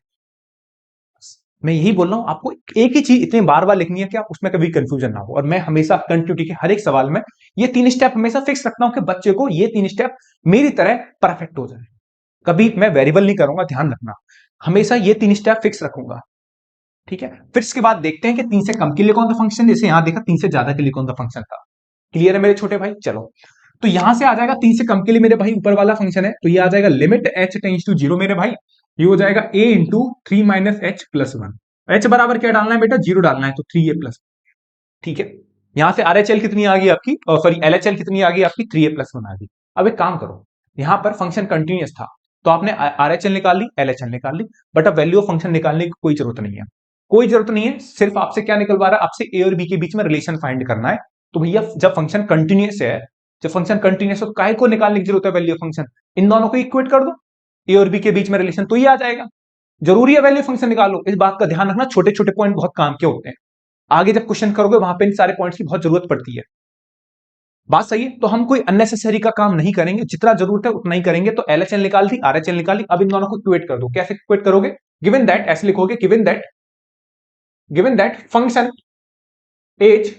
मैं यही बोल रहा हूं आपको, एक ही चीज इतनी बार बार लिखनी है कि आप उसमें कभी कंफ्यूजन ना हो। और मैं हमेशा कंटिन्यूटी के हर एक सवाल में ये 3 स्टेप हमेशा फिक्स रखता हूं कि बच्चे को ये 3 स्टेप मेरी तरह परफेक्ट हो जाए। कभी मैं वेरिएबल नहीं करूंगा, ध्यान रखना, हमेशा ये 3 स्टेप फिक्स रखूंगा। ठीक है, फिर इसके बाद देखते हैं कि 3 से कम के लिए कौन सा फंक्शन, जैसे यहां देखा 3 से ज्यादा के लिए कौन सा फंक्शन था। क्लियर है मेरे छोटे भाई? चलो, तो यहां से आ जाएगा 3 से कम के लिए मेरे भाई ऊपर वाला फंक्शन है, तो ये आ जाएगा लिमिट h टेंस टू 0 मेरे भाई, ये हो जाएगा a into 3 minus H plus 1। h बराबर क्या डालना है बेटा? 0 डालना है, तो 3a प्लस। ठीक है, यहां से आरएचएल कितनी आ गई आपकी, सॉरी एलएचएल कितनी आ गई आपकी? 3a+1 आ गई। अब एक काम करो, यहां पर फंक्शन कंटिन्यूअस था तो आपने आरएचएल निकाल ली, एलएचएल निकाल ली, बट अब वैल्यू ऑफ फंक्शन निकालने की कोई जरूरत नहीं है। कोई जरूरत नहीं है, सिर्फ आपसे क्या निकलवा रहा है? आपसे ए और बी के बीच में रिलेशन फाइंड करना है। तो भैया जब फंक्शन कंटिन्यूअस है, जब फंक्शन कंटिन्यूअस हो, काय को निकालने की जरूरत है वैल्यू ऑफ फंक्शन? इन दोनों को इक्वेट कर दो, ए और बी के बीच में रिलेशन, तो ये आ जाएगा। जरूरी है वैल्यू फंक्शन निकालो, इस बात का ध्यान रखना, छोटे छोटे पॉइंट बहुत काम के होते हैं, आगे जब क्वेश्चन करोगे वहां पे इन सारे पॉइंट्स की बहुत जरूरत पड़ती है। बात सही है, तो हम कोई अननेसेसरी का काम नहीं करेंगे, जितना जरूरत है उतना ही करेंगे। तो एलएचएल निकाल दी, आरएचएल निकाल दी, अब इन दोनों को इक्वेट कर दो। कैसे इक्वेट करोगे? गिवन दैट, ऐसे लिखोगे, given that function is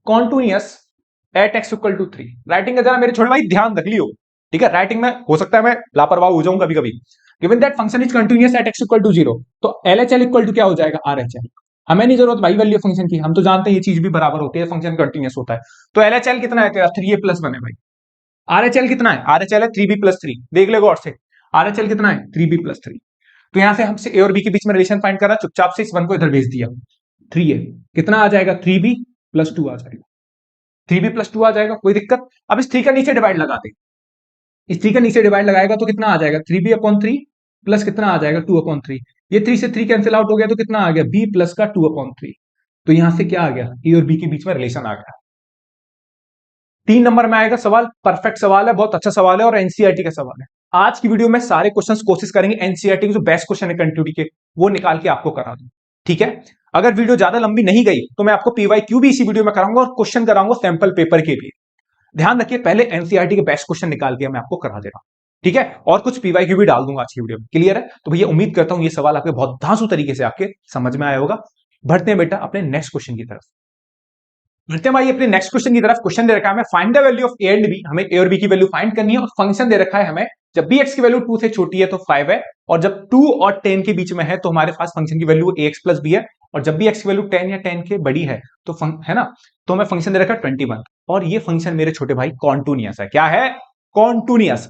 continuous at x equal to 3। Writing का जरा मेरे छोटे भाई ध्यान रख लियो, ठीक है? राइटिंग में हो सकता है मैं लापरवाह हो जाऊं कभी कभी। Given that function is continuous at x equal to 0, तो एलएचएल इक्वल टू क्या हो जाएगा? आरएचएल। हमें नहीं जरूरत भाई वैल्यू फंक्शन की, हम तो जानते हैं ये चीज भी बराबर होती है, फंक्शन कंटिन्यूअस होता है। तो एलएचएल कितना है तेरा? 3a+1 है भाई। आरएचएल कितना है? आरएचएल है 3b+3, देख ले गौर से, आरएचएल कितना है? 3b+3। तो यहां से हमसे ए और बी के बीच में रिलेशन फाइंड करा, चुपचाप से इस वन को इधर भेज दिया, 3a कितना आ जाएगा? 3b+2 आ जाएगा, 3b+2 आ जाएगा, कोई दिक्कत? अब इस 3 का नीचे डिवाइड लगा दे, इस 3 का नीचे डिवाइड लगाएगा तो कितना आ जाएगा? 3b/3 प्लस कितना आ जाएगा? 2/3। ये 3 से 3 कैंसिल आउट हो गया, तो कितना आ गया? b प्लस का 2/3। तो यहां से क्या आ गया? ए और बी के बीच में रिलेशन आ गया। 3 नंबर में आएगा सवाल, परफेक्ट सवाल है, बहुत अच्छा सवाल है और एनसीईआरटी का सवाल है। आज की वीडियो में सारे क्वेश्चंस कोशिश करेंगे एनसीईआरटी के जो बेस्ट क्वेश्चन है कंटिन्यूटी के, वो निकाल के आपको करा दूं, ठीक है? अगर वीडियो ज्यादा लंबी नहीं गई तो मैं आपको पीवाईक्यू भी इसी वीडियो में कराऊंगा और क्वेश्चन कराऊंगा सैंपल पेपर के भी। ध्यान रखिए, पहले एनसीईआरटी के बेस्ट क्वेश्चन निकाल के मैं आपको करा दे रहा हूं, ठीक है? और कुछ पीवाईक्यू भी डाल दूंगा आज की वीडियो में। क्लियर है? तो भैया उम्मीद करता हूं ये सवाल आपके बहुत धांसू तरीके से आपके समझ में आया होगा। बढ़ते हैं बेटा अपने नेक्स्ट क्वेश्चन की तरफ। बढ़ते हैं भाई अपने नेक्स्ट क्वेश्चन की तरफ। क्वेश्चन दे रखा है हमें find the value of a and b, हमें ए और बी की वैल्यू फाइंड करनी है और फंक्शन दे रखा है हमें, जब भी एक्स की वैल्यू 2 से छोटी है तो 5 है, और जब 2 और 10 के बीच में है तो हमारे पास फंक्शन की वैल्यू ax प्लस बी है, और जब भी एक्स की वैल्यू 10 या 10 के बड़ी है तो है ना, तो हमें फंक्शन दे रखा है 21, और ये फंक्शन मेरे छोटे भाई कॉन्टिन्यूअस है। क्या है? कॉन्टिन्यूअस,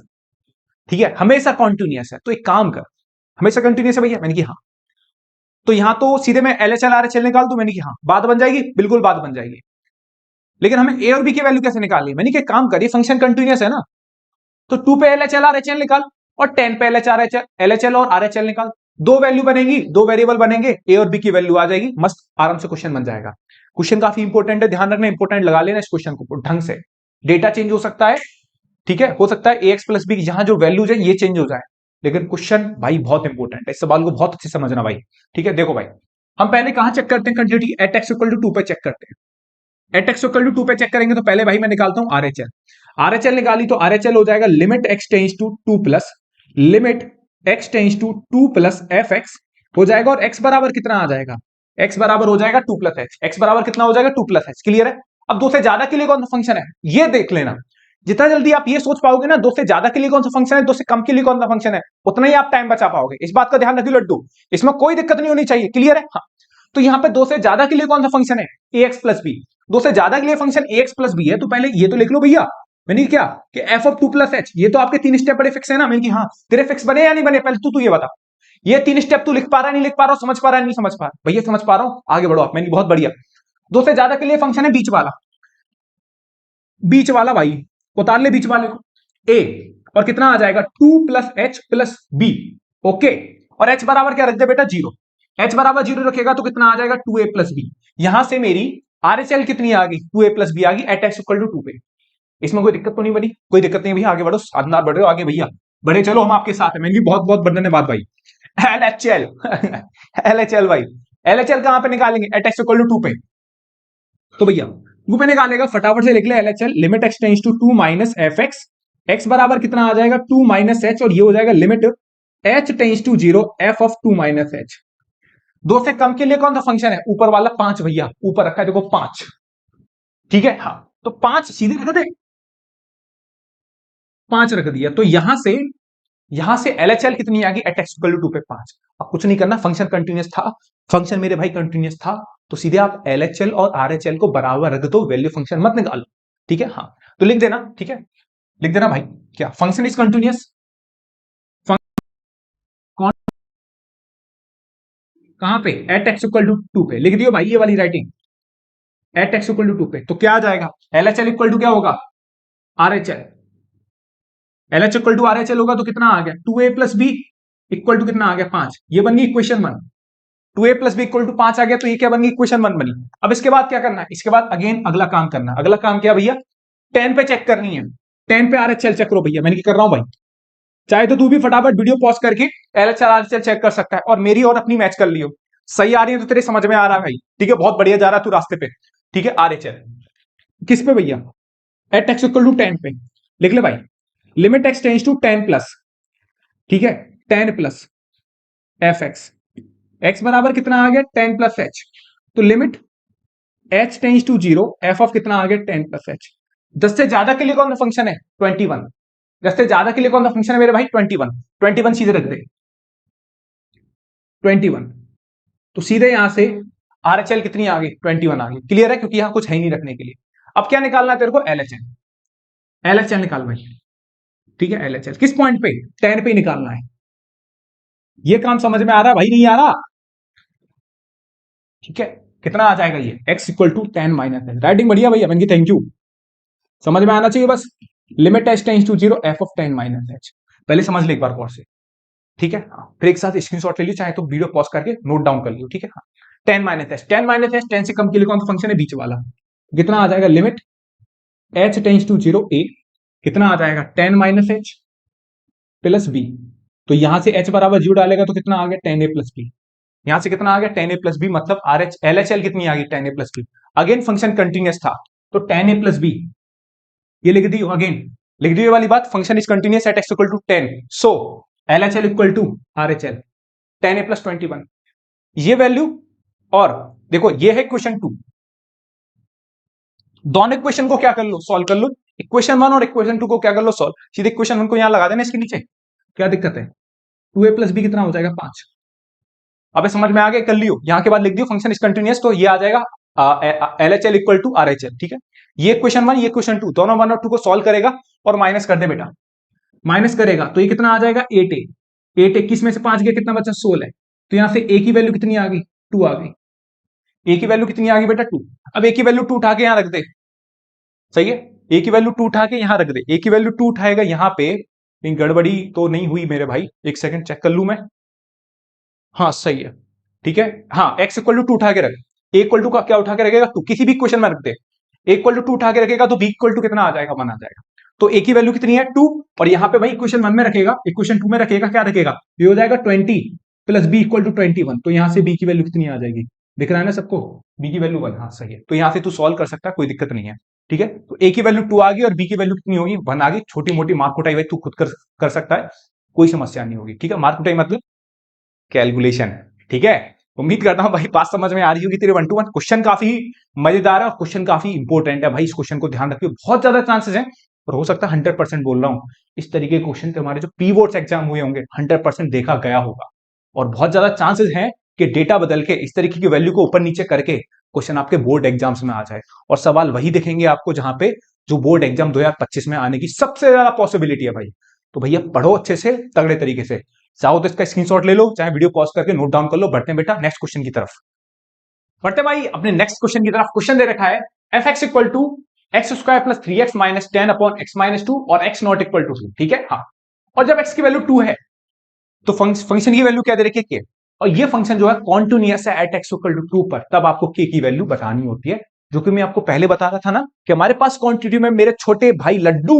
ठीक है? हमेशा कॉन्टिन्यूअस है। तो एक काम कर, हमेशा कंटिन्यूअस है भैया? मैंने कि हाँ, तो यहां तो सीधे मैं एलएचएल आरएचएल निकाल दूं? मैंने कि हाँ, बात बन जाएगी, बिल्कुल बात बन जाएगी। लेकिन हमें ए और बी की वैल्यू कैसे निकालनी? मैंने कि काम करिए, फंक्शन कंटिन्यूअस है ना, तो 2 पे एलएचएल आरएचएल निकाल और 10 पे एलएचएल और आरएचएल निकाल। दो वैल्यू बनेगी, दो वेरिएबल बनेंगे, ए और बी की वैल्यू आ जाएगी, मस्त आराम से क्वेश्चन बन जाएगा। क्वेश्चन काफी इंपॉर्टेंट है, ध्यान रखना, इंपॉर्टेंट लगा लेना इस क्वेश्चन को ढंग से। डेटा चेंज हो सकता है, ठीक है? हो सकता है ax प्लस बी यहां जो वैल्यूज है ये चेंज हो जाए, लेकिन क्वेश्चन भाई बहुत इंपॉर्टेंट है, इस सवाल को बहुत अच्छे से समझना भाई, ठीक है? देखो भाई, हम पहले कहां चेक करते हैं continuity? At x equal to 2 पे चेक करते हैं। एट एक्स इक्वल टू 2 पे चेक करेंगे तो पहले भाई मैं निकालता हूं आरएचएल। आरएचएल निकाली तो आरएचएल हो जाएगा limit x tends to 2 plus limit x tends to 2 plus f x हो जाएगा, और एक्स बराबर कितना आ जाएगा? एक्स बराबर हो जाएगा 2 प्लस एच। एक्स बराबर कितना हो जाएगा? 2 प्लस एच। क्लियर है? अब 2 से ज्यादा के लिए कौन सा फंक्शन है ये देख लेना। जितना जल्दी आप ये सोच पाओगे ना 2 से ज्यादा के लिए कौन सा फंक्शन है, 2 से कम के लिए कौन सा फंक्शन है, उतना ही आप टाइम बचा पाओगे। इस बात का ध्यान रखिए लड्डू, इसमें कोई दिक्कत नहीं होनी चाहिए। क्लियर है? हाँ, तो यहां पे 2 से ज्यादा के लिए कौन सा फंक्शन है? ए एक्स प्लस बी। 2 से ज्यादा के लिए फंक्शन ए एक्स प्लस बी है, तो पहले ये तो लिख लो भैया। मैंने क्या कि एफ ऑफ 2 प्लस एच, ये तो आपके 3 स्टेप बड़े फिक्स है ना। मैंने कि हाँ, तेरे फिक्स बने या नहीं बने, पहले तू ये बता। ये 3 स्टेप तू लिख पा रहा, नहीं लिख पा रहा, समझ पा रहा, नहीं समझ पा रहा? भैया समझ पा रहा हूं, आगे बढ़ो आप। मैंने बहुत बढ़िया। 2 से ज्यादा के लिए फंक्शन है बीच वाला, बीच वाला भाई, उतार ले बीच वाले को, ए, और कितना आ जाएगा? 2 plus h plus b. Okay, और h बराबर क्या रख दे बेटा, जीरो। h बराबर जीरो रखेगा तो कितना आ जाएगा, 2a प्लस बी। यहां से मेरी RHL कितनी आ गई, 2a प्लस बी आ गई एट एक्स इक्वल टू 2 पे। इसमें कोई दिक्कत तो नहीं बनी, कोई दिक्कत नहीं भैया, आगे बढ़ो, शानदार बढ़ रहे हो आगे भैया, बढ़े चलो, हम आपके साथ हैं, मैंने बहुत बहुत बढ़ने बात भाई। LHL LHL भाई, LHL कहां पे निकालेंगे, एट एक्स इक्वल टू 2 पे। तो भैया 2 पे निकालेगा, फटाफट से लिख ले LHL, limit x tends to 2 minus f x, x बराबर कितना आ जाएगा 2 माइनस एच, और ये हो जाएगा limit h tends to 0 F of 2 minus h. दो से कम के लिए कौन सा फंक्शन है, ऊपर वाला 5 भैया, ऊपर रखा है देखो 5, ठीक है हाँ, तो 5 सीधे रख दे, 5 रख दिया, तो यहां से LHL कितनी आ गई, एट एक्स इक्वल टू 2 पे 5। अब कुछ नहीं करना, फंक्शन कंटिन्यूअस था, फंक्शन मेरे भाई कंटिन्यूअस था, तो सीधे आप LHL और RHL को बराबर रख दो, वैल्यू फंक्शन मत निकालो, ठीक है हाँ, तो लिख देना, ठीक है, लिख देना भाई, क्या फंक्शन इज कंटिन्यूअस, कौन कहां पे, एट एक्स इक्वल टू 2 पे, लिख दियो भाई ये वाली writing, at x equal to 2 पे, तो क्या आ जाएगा, LHL इक्वल टू क्या होगा, RHL, LH equal to RHL होगा तो कितना आ गया, 2a plus b equal to कितना आ गया, 5, ये बन गई equation 1। 2a plus b equal to 5 आ गया, तो ये क्या बन गई, इक्वेशन 1 बनी। अब इसके बाद क्या करना है, इसके बाद अगेन अगला काम करना, अगला काम क्या भैया, 10 पे चेक करनी है, 10 पे RHL चेक करो भैया, मैंने क्या कर रहा हूं भाई, चाहे तो तू भी फटाफट वीडियो पॉज करके LHL RHL चेक कर सकता है, और मेरी और अपनी मैच कर लियो, सही आ रही है तो तेरे समझ में आ रहा है भाई, ठीक है, बहुत बढ़िया जा रहा है तू रास्ते पे, ठीक है। RHL किस पे भैया, एट एक्स इक्वल टू 10 पे, लिख ले भाई, limit x tends to 10 plus, ठीक है, 10 प्लस एफ एक्स, एक्स बराबर कितना आ गया 10 प्लस एच, तो limit h tends to 0 F of कितना आ गया 10 प्लस एच। 10 से ज्यादा के लिए कौन सा फंक्शन है, 21, 10 से ज्यादा के लिए कौन सा फंक्शन है मेरे भाई, 21, 21 सीधे रख दे, 21, तो सीधे यहां से RHL कितनी आ गई, 21 आ गई, क्लियर है, क्योंकि यहां कुछ है ही नहीं रखने के लिए। अब क्या निकालना है तेरे को, LHL निकाल भाई, ठीक है, LHL किस पॉइंट पे, 10 पे निकालना है, ये काम समझ में आ रहा है भाई, नहीं आ रहा, ठीक है, कितना आ जाएगा ये, x equal to 10 minus h, writing बढ़िया भैया, मैंने थैंक यू, समझ में आना चाहिए बस, limit h tends to 0 F of 10 minus h, पहले समझ ले एक बार गौर से, ठीक है हाँ, फिर एक साथ स्क्रीनशॉट ले लियो, चाहे तो वीडियो पॉज करके नोट डाउन कर लियो, ठीक है हाँ। 10 माइनस एच, 10 माइनस एच, 10 से कम के लिए कौन सा फंक्शन है, बीच वाला, कितना आ जाएगा, लिमिट एच टेंस टू 0 ए, कितना आ जाएगा 10 माइनस एच प्लस बी, तो यहां से h बराबर 0 डालेगा तो कितना आ गया 10a प्लस बी, यहां से कितना आ गया 10a प्लस बी, मतलब LHL कितनी आ गई 10a plus b, again function continuous था, तो 10a प्लस बी, ये लिख दी अगेन, लिख दी वाली बात, function is continuous at x equal to 10, so LHL equal to RHL 10a plus 21, ये वैल्यू, और देखो ये है क्वेश्चन 2, दोनों इक्वेशन को क्या कर लो, सॉल्व कर लो, इक्वेशन 1 और इक्वेशन 2 को क्या कर लो, सॉल्व, सीधे इक्वेशन 1 को यहां लगा देना इसके नीचे, क्या दिक्कत है, 2a प्लस बी कितना हो जाएगा 5, अबे समझ में आ गया, कर लियो, यहां के बाद लिख दियो फंक्शन इज कंटिन्यूअस, तो ये आ जाएगा LHL इक्वल टू RHL, ठीक है, ये क्वेश्चन 1 ये क्वेश्चन 2, दोनों 1 और 2 को सॉल्व करेगा और माइनस कर दे बेटा, माइनस करेगा तो ये कितना आ जाएगा 8a, 8 21 में से 5 गया कितना बचा 16, तो यहां से a की वैल्यू कितनी आ गई 2 आ गई, a की वैल्यू कितनी आ गई बेटा 2, अब a की वैल्यू 2 उठा के यहां रख दे, सही है, a की वैल्यू 2 उठा के यहां रख दे, a की वैल्यू 2 उठाएगा यहां पे, कहीं गड़बड़ी तो नहीं हुई मेरे भाई, एक सेकंड चेक कर लू मैं, हाँ सही है, ठीक है हाँ, x इक्वल टू 2 उठा के रख, a इक्वल टू का क्या उठा के रखेगा 2, किसी भी क्वेश्चन में रख दे, a इक्वल टू 2 उठा के रखेगा तो b इक्वल टू कितना आ जाएगा 1 आ जाएगा, तो a की वैल्यू कितनी है 2, और यहां पे भाई इक्वेशन 1 में रखेगा, इक्वेशन 2 में रखेगा, क्या रखेगा, ये हो जाएगा 20 प्लस b इक्वल टू 21, तो यहां से b की वैल्यू कितनी आ जाएगी, दिख रहा है ना सबको, b की वैल्यू 1, हाँ सही है, तो यहां से तू सॉल्व कर सकता है, कोई दिक्कत नहीं है, ठीक है, तो a की वैल्यू 2 आ गई और b की वैल्यू कितनी होगी 1 आ गई, छोटी मोटी मार्क कुटाई भाई तू खुद कर सकता है, कोई समस्या नहीं होगी, ठीक है, मार्क कुटाई मतलब कैलकुलेशन, ठीक है, उम्मीद करता हूं भाई बात समझ में आ रही होगी तेरे 1 to 1, क्वेश्चन काफी मजेदार है और क्वेश्चन काफी इंपॉर्टेंट है भाई, इस क्वेश्चन को ध्यान रखिए, बहुत ज्यादा चांसेस हैं, और हो सकता है 100% बोल रहा हूं, इस तरीके के क्वेश्चन हमारे जो प्री बोर्ड्स एग्जाम हुए होंगे 100% देखा गया होगा, और बहुत ज्यादा चांसेस हैं कि डेटा बदल के इस तरीके की वैल्यू को ऊपर नीचे करके क्वेश्चन आपके बोर्ड एग्जाम्स में आ जाए, और सवाल वही दिखेंगे आपको जहां पे जो बोर्ड एग्जाम 2025 में आने की सबसे ज्यादा पॉसिबिलिटी है भाई, तो भैया पढ़ो अच्छे से तगड़े तरीके से, चाहो तो इसका स्क्रीनशॉट ले लो, चाहे वीडियो पॉज करके नोट डाउन कर लो, बढ़ते हैं बेटा नेक्स्ट क्वेश्चन की तरफ, बढ़ते भाई अपने नेक्स्ट क्वेश्चन की तरफ, क्वेश्चन दे रखा है f x equal to x square plus 3x minus 10 upon x minus 2 और एक्स नॉट इक्वल टू 2, ठीक है हाँ, और जब x की वैल्यू 2 है तो फंक्शन की वैल्यू क्या दे रखी है के, और ये फंक्शन जो है कॉन्टिन्यूअस है एट एक्स इक्वल टू 2 पर, तब आपको के की वैल्यू बतानी होती है, जो कि मैं आपको पहले बता रहा था ना कि हमारे पास क्वांटिटी में मेरे छोटे भाई लड्डू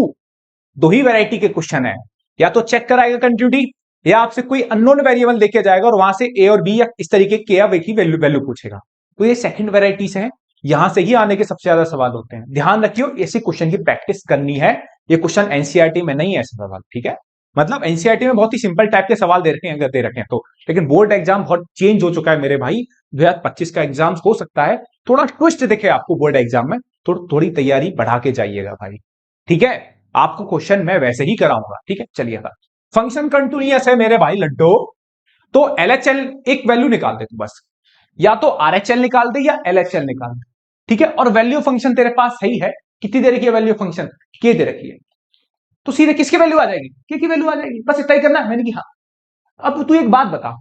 दो ही वैरायटी के क्वेश्चन है, या तो चेक कराएगा कंटिन्यूटी, या आपसे कोई अननोन वेरिएबल लेके जाएगा और वहां से ए और बी या इस तरीके के या वे की वैल्यू वैल्यू पूछेगा। तो ये सेकंड वेराइटीज है, यहां से ही आने के सबसे ज्यादा सवाल होते हैं। ध्यान रखियो, ऐसे क्वेश्चन की प्रैक्टिस करनी है, ये क्वेश्चन एनसीईआरटी में नहीं है ऐसे सवाल, ठीक है। मतलब एनसीईआरटी में बहुत ही सिंपल टाइप के सवाल दे रखे हैं अगर दे रखे हैं तो, लेकिन बोर्ड एग्जाम बहुत चेंज हो चुका है मेरे भाई। 2025 का एग्जाम हो सकता है थोड़ा ट्विस्ट दिखे आपको बोर्ड एग्जाम में, थोड़ी तैयारी बढ़ा के जाइएगा भाई, ठीक है। आपको क्वेश्चन मैं वैसे ही कराऊंगा, ठीक है। चलिएगा, फंक्शन कंटिन्यूअस है मेरे भाई लड्डो, तो एलएचएल एक वैल्यू निकाल दे तू बस, या तो आरएचएल निकाल दे या एलएचएल निकाल दे, ठीक है। और वैल्यू फंक्शन तेरे पास सही है, कितनी दे रखी है वैल्यू फंक्शन, के दे रखी है, तो सीधे किसकी वैल्यू आ जाएगी, के की वैल्यू आ जाएगी, बस इतना ही करना है। मैंने कहा अब तू एक बात बता,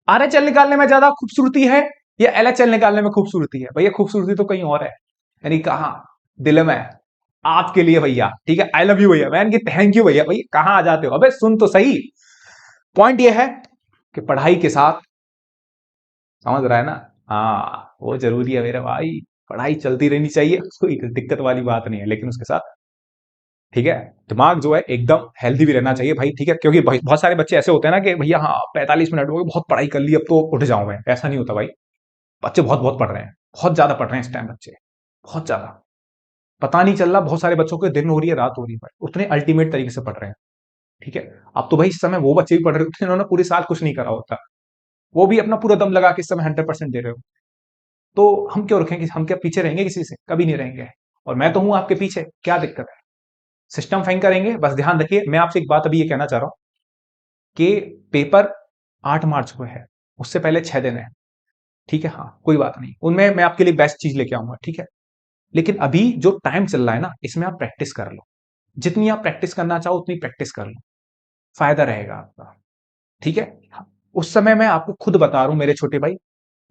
आरएचएल निकालने में ज्यादा खूबसूरती है या एलएचएल निकालने में खूबसूरती है? भैया खूबसूरती तो कहीं और है, यानी कहा दिल में, आपके लिए भैया, ठीक है। आई लव यू भैया, मैंने थैंक यू भैया, भैया कहां आ जाते हो, अबे सुन तो सही। पॉइंट ये है कि पढ़ाई के साथ, समझ रहा है ना, हाँ वो जरूरी है मेरे भाई, पढ़ाई चलती रहनी चाहिए, कोई दिक्कत वाली बात नहीं है, लेकिन उसके साथ, ठीक है, दिमाग जो है एकदम हेल्दी भी रहना चाहिए भाई, ठीक है। क्योंकि बहुत सारे बच्चे ऐसे होते हैं ना कि भैया हाँ 45 मिनट हो गए, बहुत पढ़ाई कर ली, अब तो उठ जाऊं मैं, ऐसा नहीं होता भाई। बच्चे बहुत बहुत पढ़ रहे हैं, बहुत ज्यादा पढ़ रहे हैं इस टाइम बच्चे, बहुत ज्यादा, पता नहीं चल रहा, बहुत सारे बच्चों को दिन हो रही है रात हो रही है भाई, उतने अल्टीमेट तरीके से पढ़ रहे हैं, ठीक है। अब तो भाई इस समय वो बच्चे भी पढ़ रहे होते हैं जिन्होंने पूरे साल कुछ नहीं करा होता, वो भी अपना पूरा दम लगा के इस समय 100% दे रहे हो। तो हम क्यों रखेंगे, हम क्या पीछे रहेंगे किसी से, कभी नहीं रहेंगे। और मैं तो हूं आपके पीछे, क्या दिक्कत है, सिस्टम फाइन करेंगे, बस ध्यान रखिए। मैं आपसे एक बात अभी ये कहना चाह रहा हूं कि पेपर 8 मार्च को है, उससे पहले 6 दिन है, ठीक है। हाँ कोई बात नहीं, उनमें मैं आपके लिए बेस्ट चीज लेके आऊंगा, ठीक है। लेकिन अभी जो टाइम चल रहा है ना, इसमें आप प्रैक्टिस कर लो, जितनी आप प्रैक्टिस करना चाहो उतनी प्रैक्टिस कर लो, फायदा रहेगा आपका, ठीक है। हाँ, उस समय मैं आपको खुद बता रहा हूं मेरे छोटे भाई,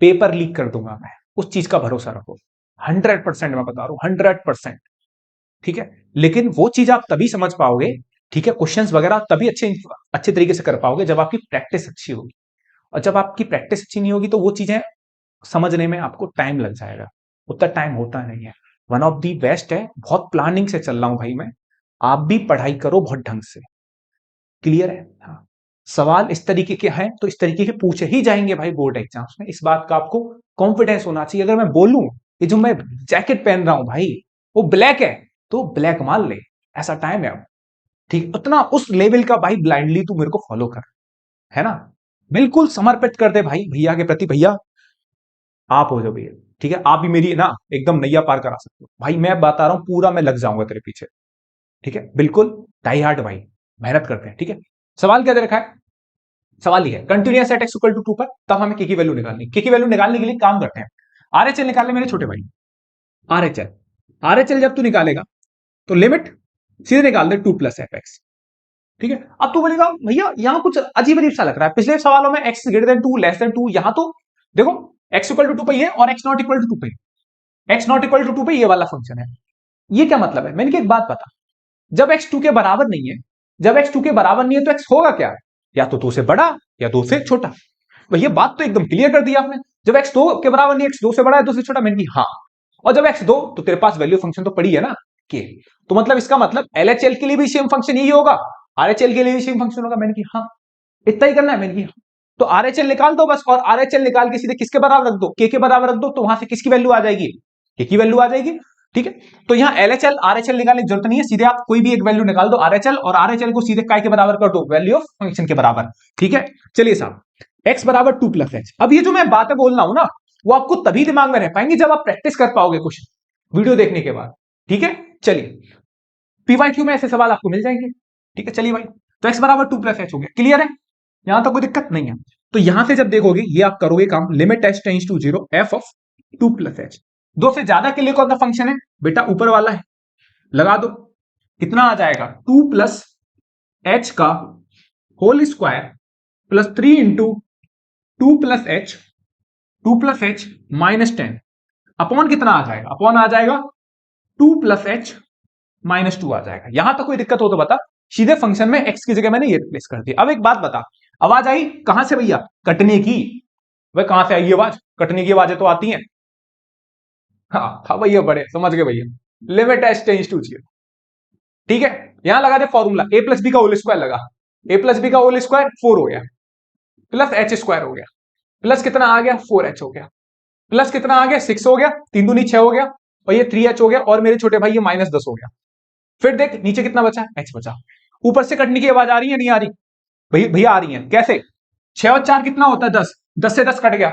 पेपर लीक कर दूंगा मैं, उस चीज का भरोसा रखो, 100% मैं बता रहा हूं, 100%, ठीक है। लेकिन वो चीज आप तभी समझ पाओगे, ठीक है, क्वेश्चंस वगैरह तभी अच्छे अच्छे तरीके से कर पाओगे जब आपकी प्रैक्टिस अच्छी होगी, और जब आपकी प्रैक्टिस अच्छी नहीं होगी तो वो चीजें समझने में आपको टाइम लग जाएगा, उतना टाइम होता नहीं है। वन ऑफ दी बेस्ट है, बहुत प्लानिंग से चल रहा हूं भाई मैं, आप भी पढ़ाई करो बहुत ढंग से, क्लियर है। हाँ, सवाल इस तरीके के हैं तो इस तरीके के पूछे ही जाएंगे भाई बोर्ड एग्जाम्स में, इस बात का आपको कॉन्फिडेंस होना चाहिए। अगर मैं बोलूं ये जो मैं जैकेट पहन रहा हूं भाई वो ब्लैक है, तो ब्लैक मान ले, ऐसा टाइम है अब, ठीक, उतना उस लेवल का भाई ब्लाइंडली तू मेरे को फॉलो कर, है ना, बिल्कुल समर्पित कर दे भाई भैया के प्रति, भैया आप हो जाओ भैया, ठीक है। आप भी मेरी ना एकदम नैया पार करा सकते हो भाई, मैं बता रहा हूं पूरा मैं लग जाऊंगा तेरे पीछे, ठीक है, बिल्कुल डाई हार्ड भाई, मेहनत करते हैं, ठीक है। सवाल क्या दे रखा है, सवाल ये है continuous at x equal to 2 पर, तब हमें के की वैल्यू निकालनी, के की वैल्यू निकालने के लिए काम करते हैं, आरएचएल निकालने मेरे छोटे भाई, आरएचएल, आरएचएल जब तू निकालेगा तो लिमिट सीधे निकाल दे 2 प्लस एफ एक्स, ठीक है। अब तू बोलेगा भैया यहां कुछ अजीब अजीब सा लग रहा है, पिछले सवालों में x greater than 2 less than 2, यहां तो देखो एक्स इक्वल टू 2 पे ये और एक्स नॉट इक्वल टू 2 पे, एक्स नॉट इक्वल टू 2 पे ये वाला फंक्शन है, ये क्या मतलब है? मैंने की एक बात बता, जब एक्स 2 के बराबर नहीं है, जब एक्स 2 के बराबर नहीं है तो एक्स होगा क्या, या तो 2 से बड़ा या 2 से छोटा। भैया बात तो एकदम क्लियर कर दी आपने, जब एक्स 2 के बराबर नहीं, एक्स 2 से बड़ा है 2 से छोटा, मैंने की हाँ, और जब एक्स 2 तो तेरे पास वैल्यू फंक्शन तो पड़ी है ना के, तो मतलब इसका मतलब एलएचएल के लिए भी सेम फंक्शन यही होगा, आरएचएल के लिए भी सेम फंक्शन होगा, मैंने की हाँ, इतना ही करना है, मैंने की हाँ। तो आरएचएल निकाल दो बस, और आरएचएल निकाल के सीधे किसके बराबर रख दो, के बराबर रख दो, तो वहां से किसकी वैल्यू आ जाएगी, के की वैल्यू आ जाएगी, ठीक है। तो यहां एलएचएल आरएचएल निकालने की जरूरत नहीं है, सीधे आप कोई भी एक वैल्यू निकाल दो आरएचएल, और आरएचएल को सीधे काय के बराबर कर दो, वैल्यू ऑफ फंक्शन के बराबर, ठीक है। चलिए साहब, एक्स बराबर 2 प्लस एच, अब ये जो मैं बातें बोल रहा हूं ना, वो आपको तभी दिमाग में रह पाएंगे जब आप प्रैक्टिस कर पाओगे कुछ वीडियो देखने के बाद, ठीक है। चलिए पीवाईक्यू में ऐसे सवाल आपको मिल जाएंगे, ठीक है। चलिए भाई, तो एक्स बराबर 2 प्लस एच हो गया, क्लियर है, यहां तक कोई दिक्कत नहीं है। तो यहां से जब देखोगे ये आप करोगे काम, limit h tends to 0 F of 2 plus h, 2 से ज्यादा के लिए कौन सा फंक्शन है बेटा, ऊपर वाला है, लगा दो, कितना आ जाएगा 2 प्लस एच का whole square plus 3 into 2 plus h minus 10 upon कितना आ जाएगा, अपॉन आ जाएगा 2 प्लस एच माइनस 2 आ जाएगा। यहां तक कोई दिक्कत हो तो बता, सीधे फंक्शन में एक्स की जगह मैंने ये रिप्लेस कर दिया। अब एक बात बता, आवाज आई कहां से भैया? कटने की। भाई कहां से आई ये आवाज? कटने की आवाजें तो आती हैं। हाँ भैया बड़े समझ गए भैया। Limit h tends to zero. ठीक है, यहां लगा दे फॉर्मूला, ए प्लस बी का होल स्क्वायर लगा। ए प्लस बी का होल स्क्वायर 4 हो गया, प्लस एच स्क्वायर हो गया, प्लस कितना आ गया 4h हो गया, प्लस कितना आ गया 6 हो गया, 3 दूनी 6 हो गया, और ये 3h हो गया, और मेरे छोटे भाई ये -10 हो गया। फिर देख नीचे कितना बचा, h बचा। ऊपर से कटने की आवाज आ रही है नहीं आ रही? भैया भैया आ रही है कैसे? 6 और 4 कितना होता है 10, 10 से 10 कट गया,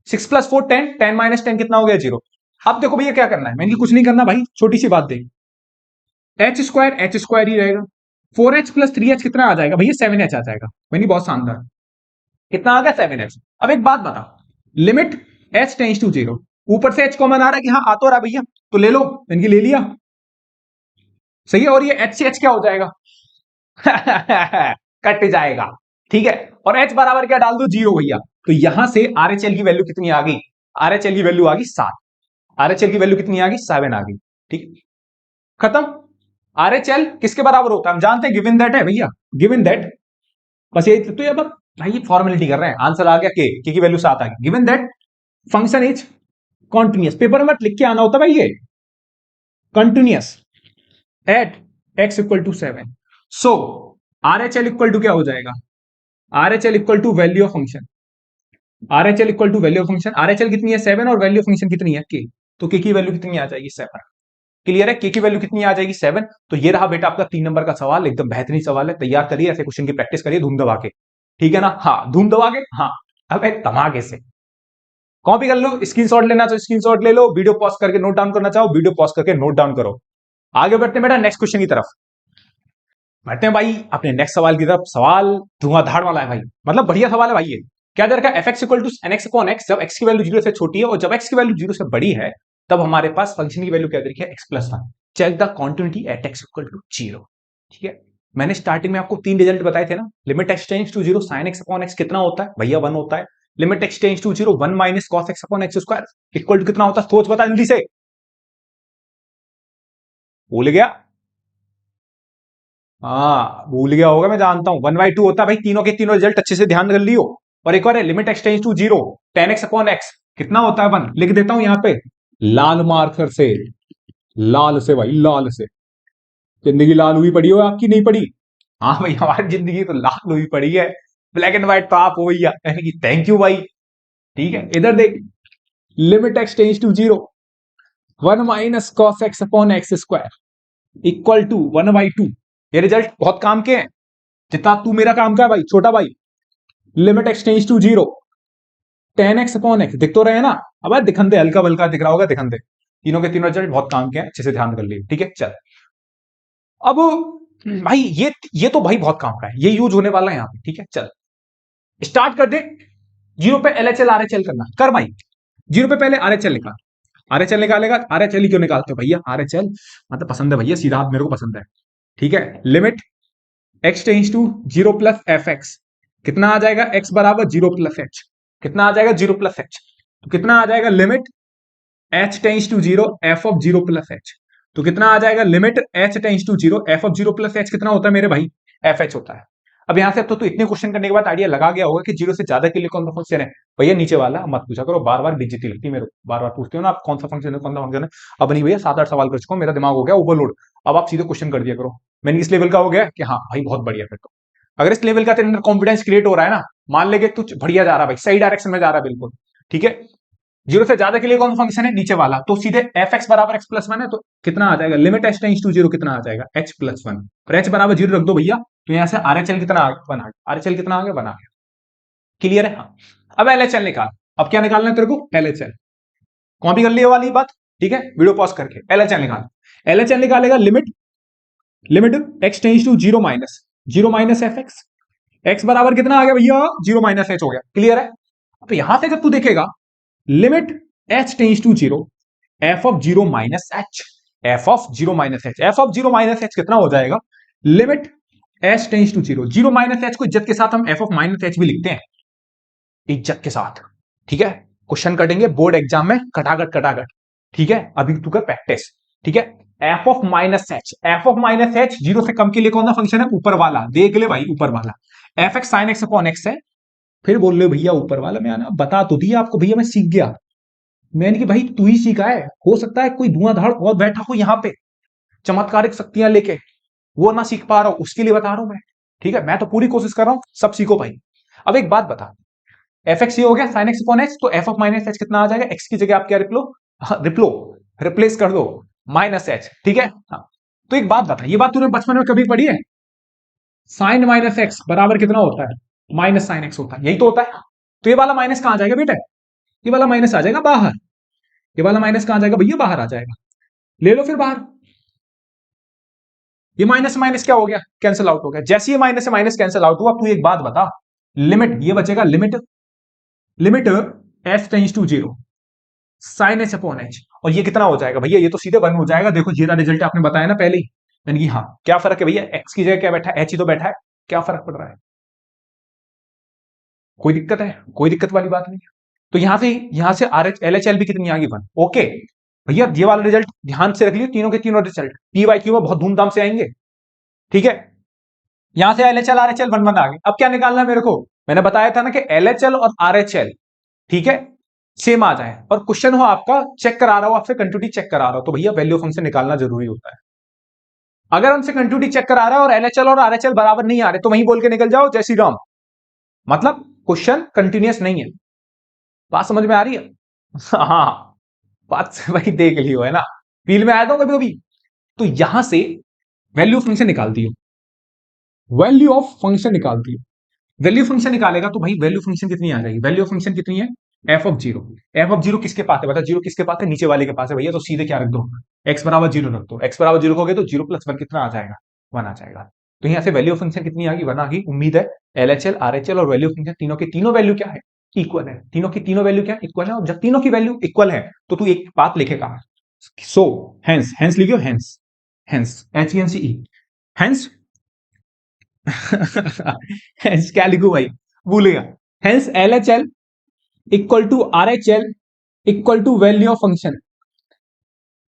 6 + 4 10, 10 - 10 कितना हो गया 0। अब देखो भैया क्या करना है, मैंने कुछ नहीं करना भाई, छोटी सी बात देख, एच स्क्वायर ही रहेगा, 4h + 3h कितना आ जाएगा भैया 7h आ जाएगा। मैंने बहुत शानदार, कितना आ गया 7h। अब एक बात बता, limit h tends to zero, ऊपर से h कॉमन आ रहा है कि हाँ आ तो रहा भैया, तो ले लो, मैंने ले लिया, सही है, और ये h से h क्या हो जाएगा कट जाएगा, ठीक है, और h बराबर क्या डाल दो 0 भैया, तो यहां से RHL की वैल्यू कितनी आ गई? RHL की वैल्यू आ गई 7, RHL की वैल्यू कितनी आ गई 7 आ गई, ठीक, खत्म। RHL किसके बराबर होता है हम जानते हैं, गिवन दैट है भैया, गिवन दैट, बस ये तो, ये अब भाई फॉर्मेलिटी कर रहे हैं, आंसर आ गया के की वैल्यू 7 आ गई, given that function is continuous, paper में लिख के आना होता भाई, ये continuous at x = 7, so RHL equal to क्या हो जाएगा, RHL equal to value of function, RHL equal to value of function, RHL कितनी है 7 और वैल्यू ऑफ फंक्शन कितनी है k, तो k की वैल्यू कितनी आ जाएगी 7, क्लियर है, k की वैल्यू कितनी आ जाएगी 7। तो ये रहा बेटा आपका 3 नंबर का सवाल, एकदम बेहतरीन सवाल है, तैयार करिए, ऐसे क्वेश्चन की प्रैक्टिस करिए धूम दबा के, ठीक है ना, हाँ धूम दबा के, हाँ अब एक धमाके से कॉपी कर लो, स्क्रीनशॉट लेना तो स्क्रीनशॉट ले लो, वीडियो पॉज करके नोट डाउन करना चाहो वीडियो पॉज करके नोट डाउन करो। आगे बढ़ते हैं बेटा नेक्स्ट क्वेश्चन की तरफ, बढ़ते हैं भाई अपने नेक्स्ट सवाल की तरफ। सवाल धुआंधार वाला है भाई, मतलब बढ़िया सवाल है भाई। ये क्या दे रखा है, fx = nx/x, जब x की वैल्यू 0 से छोटी है और जब x की वैल्यू 0 से बड़ी है, तब हमारे पास फंक्शन की वैल्यू क्या दे रखी है x+1, check the continuity at x = 0, ठीक है। मैंने स्टार्टिंग में आपको 3 रिजल्ट बताए थे ना, limit x tends to 0 sin x/x कितना होता है भैया 1 होता है, limit x tends to 0 1 - cos x/x² equal to कितना होता है, सोच बता जल्दी से, भूल गया? हाँ भूल गया होगा, मैं जानता हूं, 1/2 होता है भाई, तीनों के तीनों रिजल्ट अच्छे से ध्यान कर लियो। और एक और है limit x tends to 0 tan x/x कितना होता है 1, लिख देता हूं यहां पे लाल मार्कर से, लाल से भाई, लाल से। जिंदगी लाल हुई पड़ी हो आपकी, नहीं पड़ी? हाँ भाई हमारी जिंदगी तो लाल हुई पड़ी है, ब्लैक एंड व्हाइट तो आप हो भैया, थैंक यू भाई, ठीक है। इधर देख, limit x tends to 0 1 - cos x/x² equal to 1/2। ये रिजल्ट बहुत काम के हैं, जितना तू मेरा काम का है भाई छोटा भाई। Limit x tends to 0 tan x/x दिख तो रहे हैं ना, अब दिखंदे हल्का बल्का दिख रहा होगा, दिखंदे, तीनों के तीनों रिजल्ट बहुत काम के हैं, अच्छे से ध्यान कर लिए, ठीक है। चल अब भाई ये तो भाई बहुत काम का है, ये यूज होने वाला है यहां पे, ठीक है। चल स्टार्ट कर दे, 0 पे LHL RHL करना कर भाई, 0 पे पहले RHL निकाल, RHL निकालेगा, RHL क्यों निकालते हो भैया, RHL मतलब पसंद है भैया, सीधा हाथ मेरे को पसंद है, ठीक है। Limit x tends to 0 + fx कितना आ जाएगा, x = 0 + h कितना आ जाएगा 0 + h, तो कितना आ जाएगा limit h tends to 0 f of 0 + h, तो कितना आ जाएगा limit h tends to 0 f of 0 + h कितना होता है मेरे भाई, fh होता है। अब यहां से अब तो तू इतने क्वेश्चन करने के बाद आइडिया लगा गया होगा कि 0 से ज्यादा के लिए कौन सा फंक्शन है भैया, नीचे वाला मत पूछा करो, बार बार बेइज्जती लगती है मेरे को, बार बार पूछते हो ना आप कौन सा फंक्शन है कौन सा फंक्शन है। अब नहीं भैया 7-8 सवाल कर चुका हूं, मेरा दिमाग हो गया ओवरलोड, अब आप सीधे क्वेश्चन कर दिया करो। मैंने इस लेवल का हो गया कि हाँ भाई बहुत बढ़िया, फिर तो अगर इस लेवल का तेरे अंदर कॉन्फिडेंस क्रिएट हो रहा है ना, मान लेके तू बढ़िया जा रहा है भाई, सही डायरेक्शन में जा रहा है बिल्कुल, ठीक है। 0 से ज्यादा के लिए कौन सा फंक्शन है, नीचे वाला, तो सीधे fx = x+1 है, तो कितना आ जाएगा लिमिट h टेंड्स टू 0 कितना आ जाएगा h+1, और h = 0 रख दो भैया, तो यहां से RHL कितना बना, RHL कितना आ गया, बना गया, क्लियर है। हाँ अब LHL निकाल, अब क्या निकालना है तेरे को, LHL कॉपी कर लिए वाली बात, ठीक है, वीडियो पॉज करके LHL निकाल, LHL निकालेगा limit x tends to 0 - fx, x बराबर कितना आ गया भैया 0 - h हो गया, क्लियर है। अब यहां से जब तू देखेगा limit h tends to 0 f of 0 - h, f of 0 - h, f of 0 - h कितना हो जाएगा, limit h tends to 0 0 - h को इज्जत के साथ हम f ऑफ -h भी लिखते हैं, इज्जत के साथ, ठीक है। क्वेश्चन कटेंगे बोर्ड एग्जाम में कटाकट कटाकट, ठीक है, अभी तू कर प्रैक्टिस, ठीक है। f of -h, f of -h 0 से कम के लिए कौन सा फंक्शन है, ऊपर वाला, देख ले भाई ऊपर वाला, F x sign x upon x है। फिर बोल रहे हो भैया ऊपर वाला में आना, बता तो दिया आपको भैया, मैं सीख गया। मैंने कि भाई तू ही सीखा है, हो सकता है कोई धुआंधार और बैठा हो यहाँ पे चमत्कारिक शक्तियां लेके, वो ना सीख पा रहा हूं, उसके लिए बता रहा हूं मैं। ठीक है, मैं तो पूरी कोशिश कर रहा हूं सब सीखो भाई। अब एक बात बता, एफ एक्स ये हो गया साइन एक्स अपॉन एक्स, तो एफ ऑफ माइनस एच कितना आ जाएगा, एक्स की जगह आप क्या रिप्लेस कर दो माइनस एच। ठीक है, हाँ। तो एक बात बता, ये बात तूने बचपन में कभी पढ़ी है? साइन माइनस एक्स बराबर कितना होता है, माइनस साइन एक्स होता है, यही तो होता है। तो ये वाला माइनस कहां जाएगा बेटा, ये वाला माइनस आ जाएगा बाहर, ये वाला माइनस कहां जाएगा भैया, बाहर आ जाएगा। ले लो फिर बाहर, ये माइनस माइनस क्या हो गया, कैंसिल आउट हो गया। जैसे ये माइनस से माइनस कैंसिल आउट हुआ, तू एक बात बता, लिमिट ये बचेगा, limit limit f tends to zero sine h upon h, और ये कितना हो जाएगा भैया, ये तो सीधे 1 हो जाएगा। देखो ये रिजल्ट आपने बताया ना पहले ही, यानी कि हाँ, क्या फर्क है भैया, एक्स की जगह क्या बैठा है, एच ही तो बैठा है, क्या फर्क पड़ रहा है, कोई दिक्कत है, कोई दिक्कत वाली बात नहीं है। तो यहां से are H L H L भी कितनी आ गई 1। ओके भैया, ये वाला रिजल्ट ध्यान से रख लियो, तीनों के तीनों रिजल्ट पी वाई क्यू में बहुत धूमधाम से आएंगे। ठीक है, यहां से L H L R H L 1 1 आ गए। अब क्या निकालना है मेरे को, मैंने बताया था ना कि एल एच एल और आर एच एल, ठीक है, सेम आ जाए, और क्वेश्चन हो आपका चेक करा रहा हो, आपसे कंटिन्यूटी चेक करा रहा हो, तो भैया वैल्यू फंक्शन निकालना जरूरी होता है। अगर हमसे कंटिन्यूटी चेक करा रहा है और एलएचएल और आरएचएल बराबर नहीं आ रहे, तो वहीं बोल के निकल जाओ जय श्री राम, मतलब क्वेश्चन कंटिन्यूअस नहीं है। बात समझ में आ रही है? हाँ, बात से भाई देख लियो, है ना, फील में आया था कभी कभी। तो यहां से वैल्यू फंक्शन निकालती हो, वैल्यू ऑफ फंक्शन निकालती हो, वैल्यू फंक्शन निकालेगा तो भाई वैल्यू फंक्शन कितनी आ जाएगी, वैल्यू फंक्शन कितनी है, F of zero. F of zero किसके पास है, बता, जीरो किसके पास है, नीचे वाले के पास है भैया, तो सीधे क्या रख दो, एक्स बराबर जीरो रख दो। एक्स बराबर जीरो हो गया तो जीरो प्लस वन कितना आ जाएगा, 1 आ जाएगा। तो यहां से वैल्यू फंक्शन कितनी आ गई, 1 आ गई। उम्मीद है एलएचएल आरएचएल और वैल्यू फंक्शन तीनों की तीनों वैल्यू क्या है, इक्वल है। तीनों की तीनों वैल्यू क्या इक्वल है, और जब तीनों की वैल्यू इक्वल है तो तू एक बात लिखेगा, सो हेंस, हेंस लिखियो, hence, hence H E N C E, hence hence क्या लिखू भाई, भूलेगा। Hence LHL equal to RHL equal to value of function.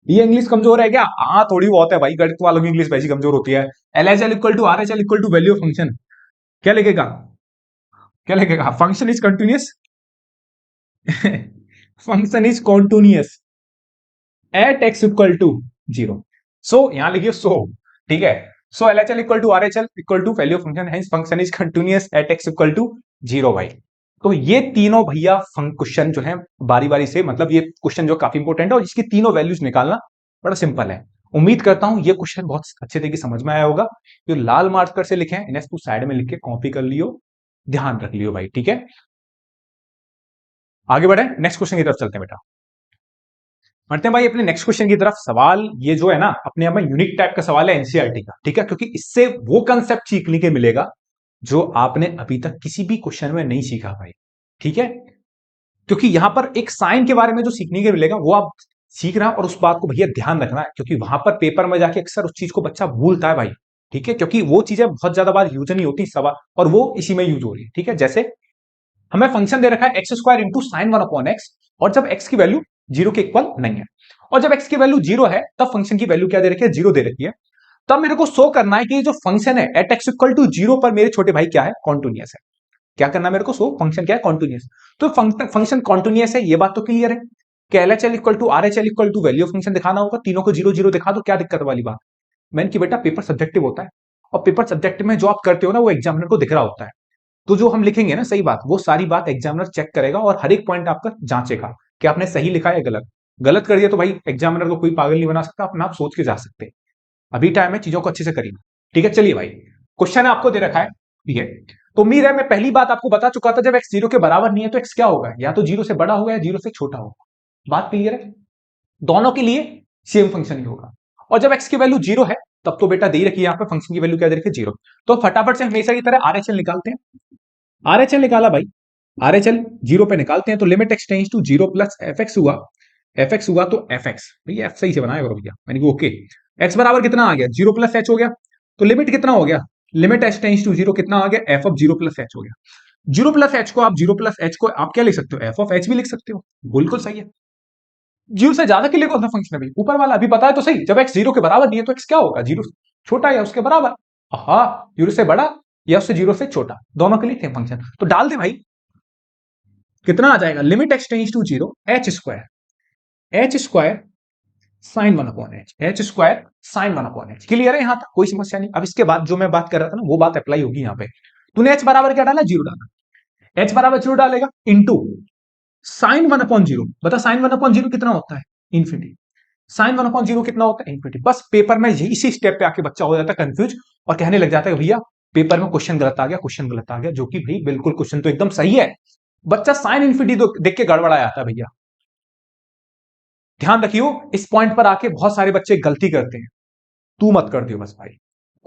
ये इंग्लिश कमजोर है क्या, हाँ थोड़ी बहुत है भाई, गणित वालों की इंग्लिश वैसी कमजोर होती है। LHL equal to RHL equal to value of function, क्या लिखेगा, क्या लिखेगा, function is continuous function is continuous at x equal to zero. So यहां लिखिए सो, ठीक है, so LHL equal to RHL equal to value of function, hence function is continuous at x equal to zero भाई। तो ये तीनों भैया question जो है बारी बारी से, मतलब ये क्वेश्चन जो काफी इंपॉर्टेंट है और इसकी तीनों वैल्यूज निकालना बड़ा सिंपल है। उम्मीद करता हूं ये क्वेश्चन बहुत अच्छे तरीके समझ में आया होगा। जो लाल मार्कर से लिखे हैं इन्हें तू साइड में लिख के कॉपी कर लियो, ध्यान रख लियो भाई, ठीक है। आगे बढ़े, नेक्स्ट क्वेश्चन की तरफ चलते हैं बेटा, बढ़ते हैं भाई अपने नेक्स्ट क्वेश्चन की तरफ। सवाल ये जो है ना अपने आप में यूनिक टाइप का सवाल है एनसीईआरटी का, ठीक है, क्योंकि इससे वो कंसेप्ट सीखने के मिलेगा जो आपने अभी तक किसी भी क्वेश्चन में नहीं सीखा भाई, ठीक है। क्योंकि यहां पर एक साइन के बारे में जो सीखने के मिलेगा वो आप सीख रहे हैं, और उस बात को भैया ध्यान रखना है, क्योंकि वहां पर पेपर में जाके अक्सर उस चीज को बच्चा भूलता है भाई, ठीक है, क्योंकि वो चीजें बहुत ज्यादा बार यूज नहीं होती सवाल, और वो इसी में यूज हो रही है, ठीक है। जैसे हमें फंक्शन दे रखा है x square into sine one upon x, और जब एक्स की वैल्यू जीरो के इक्वल नहीं है, और जब एक्स की वैल्यू जीरो है तब फंक्शन की वैल्यू क्या दे रखी है, जीरो दे रखी है। तब मेरे को शो करना है कि जो फंक्शन है at x equal to zero पर मेरे छोटे भाई क्या है, कॉन्टिन्यूअस है। क्या करना है मेरे को, सो फंक्शन क्या है, कॉन्टिन्यूअस। तो फंक्शन कॉन्टिन्यूअस है, ये बात तो क्लियर है कि LHL equal to RHL equal to value of function दिखाना होगा, तीनों को जीरो जीरो दिखा दो, क्या दिक्कत वाली बात। मैंने कि बेटा पेपर सब्जेक्टिव होता है, और पेपर सब्जेक्टिव में जो आप करते हो ना वो एग्जामिनर को दिख रहा होता है, तो जो हम लिखेंगे ना सही बात, वो सारी बात एग्जामिनर चेक करेगा और हर एक पॉइंट आपका जांचेगा कि आपने सही लिखा है गलत। गलत कर दिया तो भाई एग्जामिनर को कोई पागल नहीं बना सकता, अपना आप सोच के जा सकते। अभी टाइम है, चीजों को अच्छे से करिए, ठीक है। चलिए भाई, क्वेश्चन आपको दे रखा है, ठीक है। तो उम्मीद है मैं पहली बात आपको बता चुका था, जब एक्स जीरो के बराबर नहीं है तो एक्स क्या होगा, या तो जीरो से बड़ा होगा या जीरो से छोटा होगा। बात क्लियर है, दोनों के लिए सेम फंक्शन ही होगा। और जब एक्स की वैल्यू जीरो है तब तो बेटा दे रखी है यहाँ पे फंक्शन की वैल्यू क्या दे रखी है, जीरो। तो फटाफट से हमेशा की तरह आरएचएल निकालते हैं। आरएचएल निकाला भाई, आरएचएल जीरो पे निकालते हैं, तो limit x tends to zero plus f x हुआ, एफ एक्स हुआ तो एफ एक्स, भैया एफ सही से बनाया करो भैया, मैंने कि ओके। एक्स बराबर कितना आ गया, जीरो प्लस एच हो गया, तो लिमिट कितना हो गया, limit h tends to zero कितना आ गया, f of zero plus h हो गया। जीरो प्लस एच को आप जीरो प्लस एच को आप क्या लिख सकते हो, एफ ऑफ एच भी लिख सकते हो, बिल्कुल सही है। जीरो से ज्यादा के लिए कौन सा फंक्शन है भाई, ऊपर वाला अभी पता है तो सही, जब एक्स जीरो के बराबर नहीं है तो एक्स क्या होगा, जीरो छोटा या उसके बराबर। हाँ, जीरो से बड़ा या उससे जीरो से छोटा, दोनों के लिए सेम फंक्शन। तो डाल दे भाई, कितना आ जाएगा, limit x tends to zero h square sine one upon h square sine one upon h. Clear है, यहां तक कोई समस्या नहीं। अब इसके बाद जो मैं बात कर रहा था ना वो बात अप्लाई होगी यहाँ पे। तूने एच बराबर क्या डाला, जीरो डाला, एच बराबर जीरो डालेगा into sine one upon zero. बता साइन वन अपॉन जीरो कितना होता है, infinity. Sign one upon zero कितना होता है, इन्फिनिटी। बस पेपर में इसी स्टेप पे आके बच्चा हो जाता है कंफ्यूज और कहने लग जाता है भैया पेपर में क्वेश्चन गलत आ गया, क्वेश्चन गलत आ गया, जो कि भाई बिल्कुल क्वेश्चन तो एकदम सही है, बच्चा साइन इन्फिनिटी देख के गड़बड़ा जाता है भैया। ध्यान रखियो, इस पॉइंट पर आके बहुत सारे बच्चे गलती करते हैं, तू मत कर दियो बस भाई,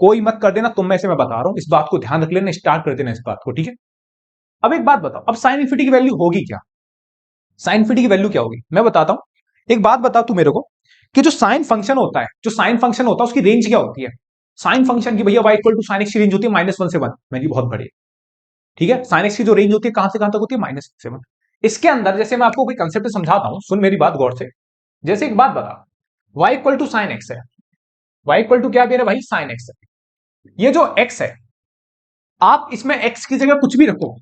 कोई मत कर देना, तुम में से मैं बता रहा हूं, इस बात को ध्यान रख लेना, स्टार्ट कर देना इस बात को, ठीक है। अब एक बात बताओ, अब साइन इन्फिनिटी की वैल्यू होगी क्या, साइन इन्फिनिटी की वैल्यू क्या होगी मैं बताता हूं। एक बात बता तू मेरे को कि जो साइन फंक्शन होता है, जो साइन फंक्शन होता है उसकी रेंज क्या होती है। साइन फंक्शन की भैया y equal to sine x की रेंज होती है -1 से 1, मेरी बहुत बड़ी, ठीक है। साइन एक्स की जो रेंज होती है कहां से कहां तक होती है, -1 से 1। इसके अंदर जैसे मैं आपको कोई कंसेप्ट समझाता हूं, सुन मेरी बात गौर से। जैसे एक बात बता, y equal to sine x है, y इक्वल टू क्या मेरे भाई, साइन एक्स है। ये जो x है, आप इसमें x की जगह कुछ भी रखो,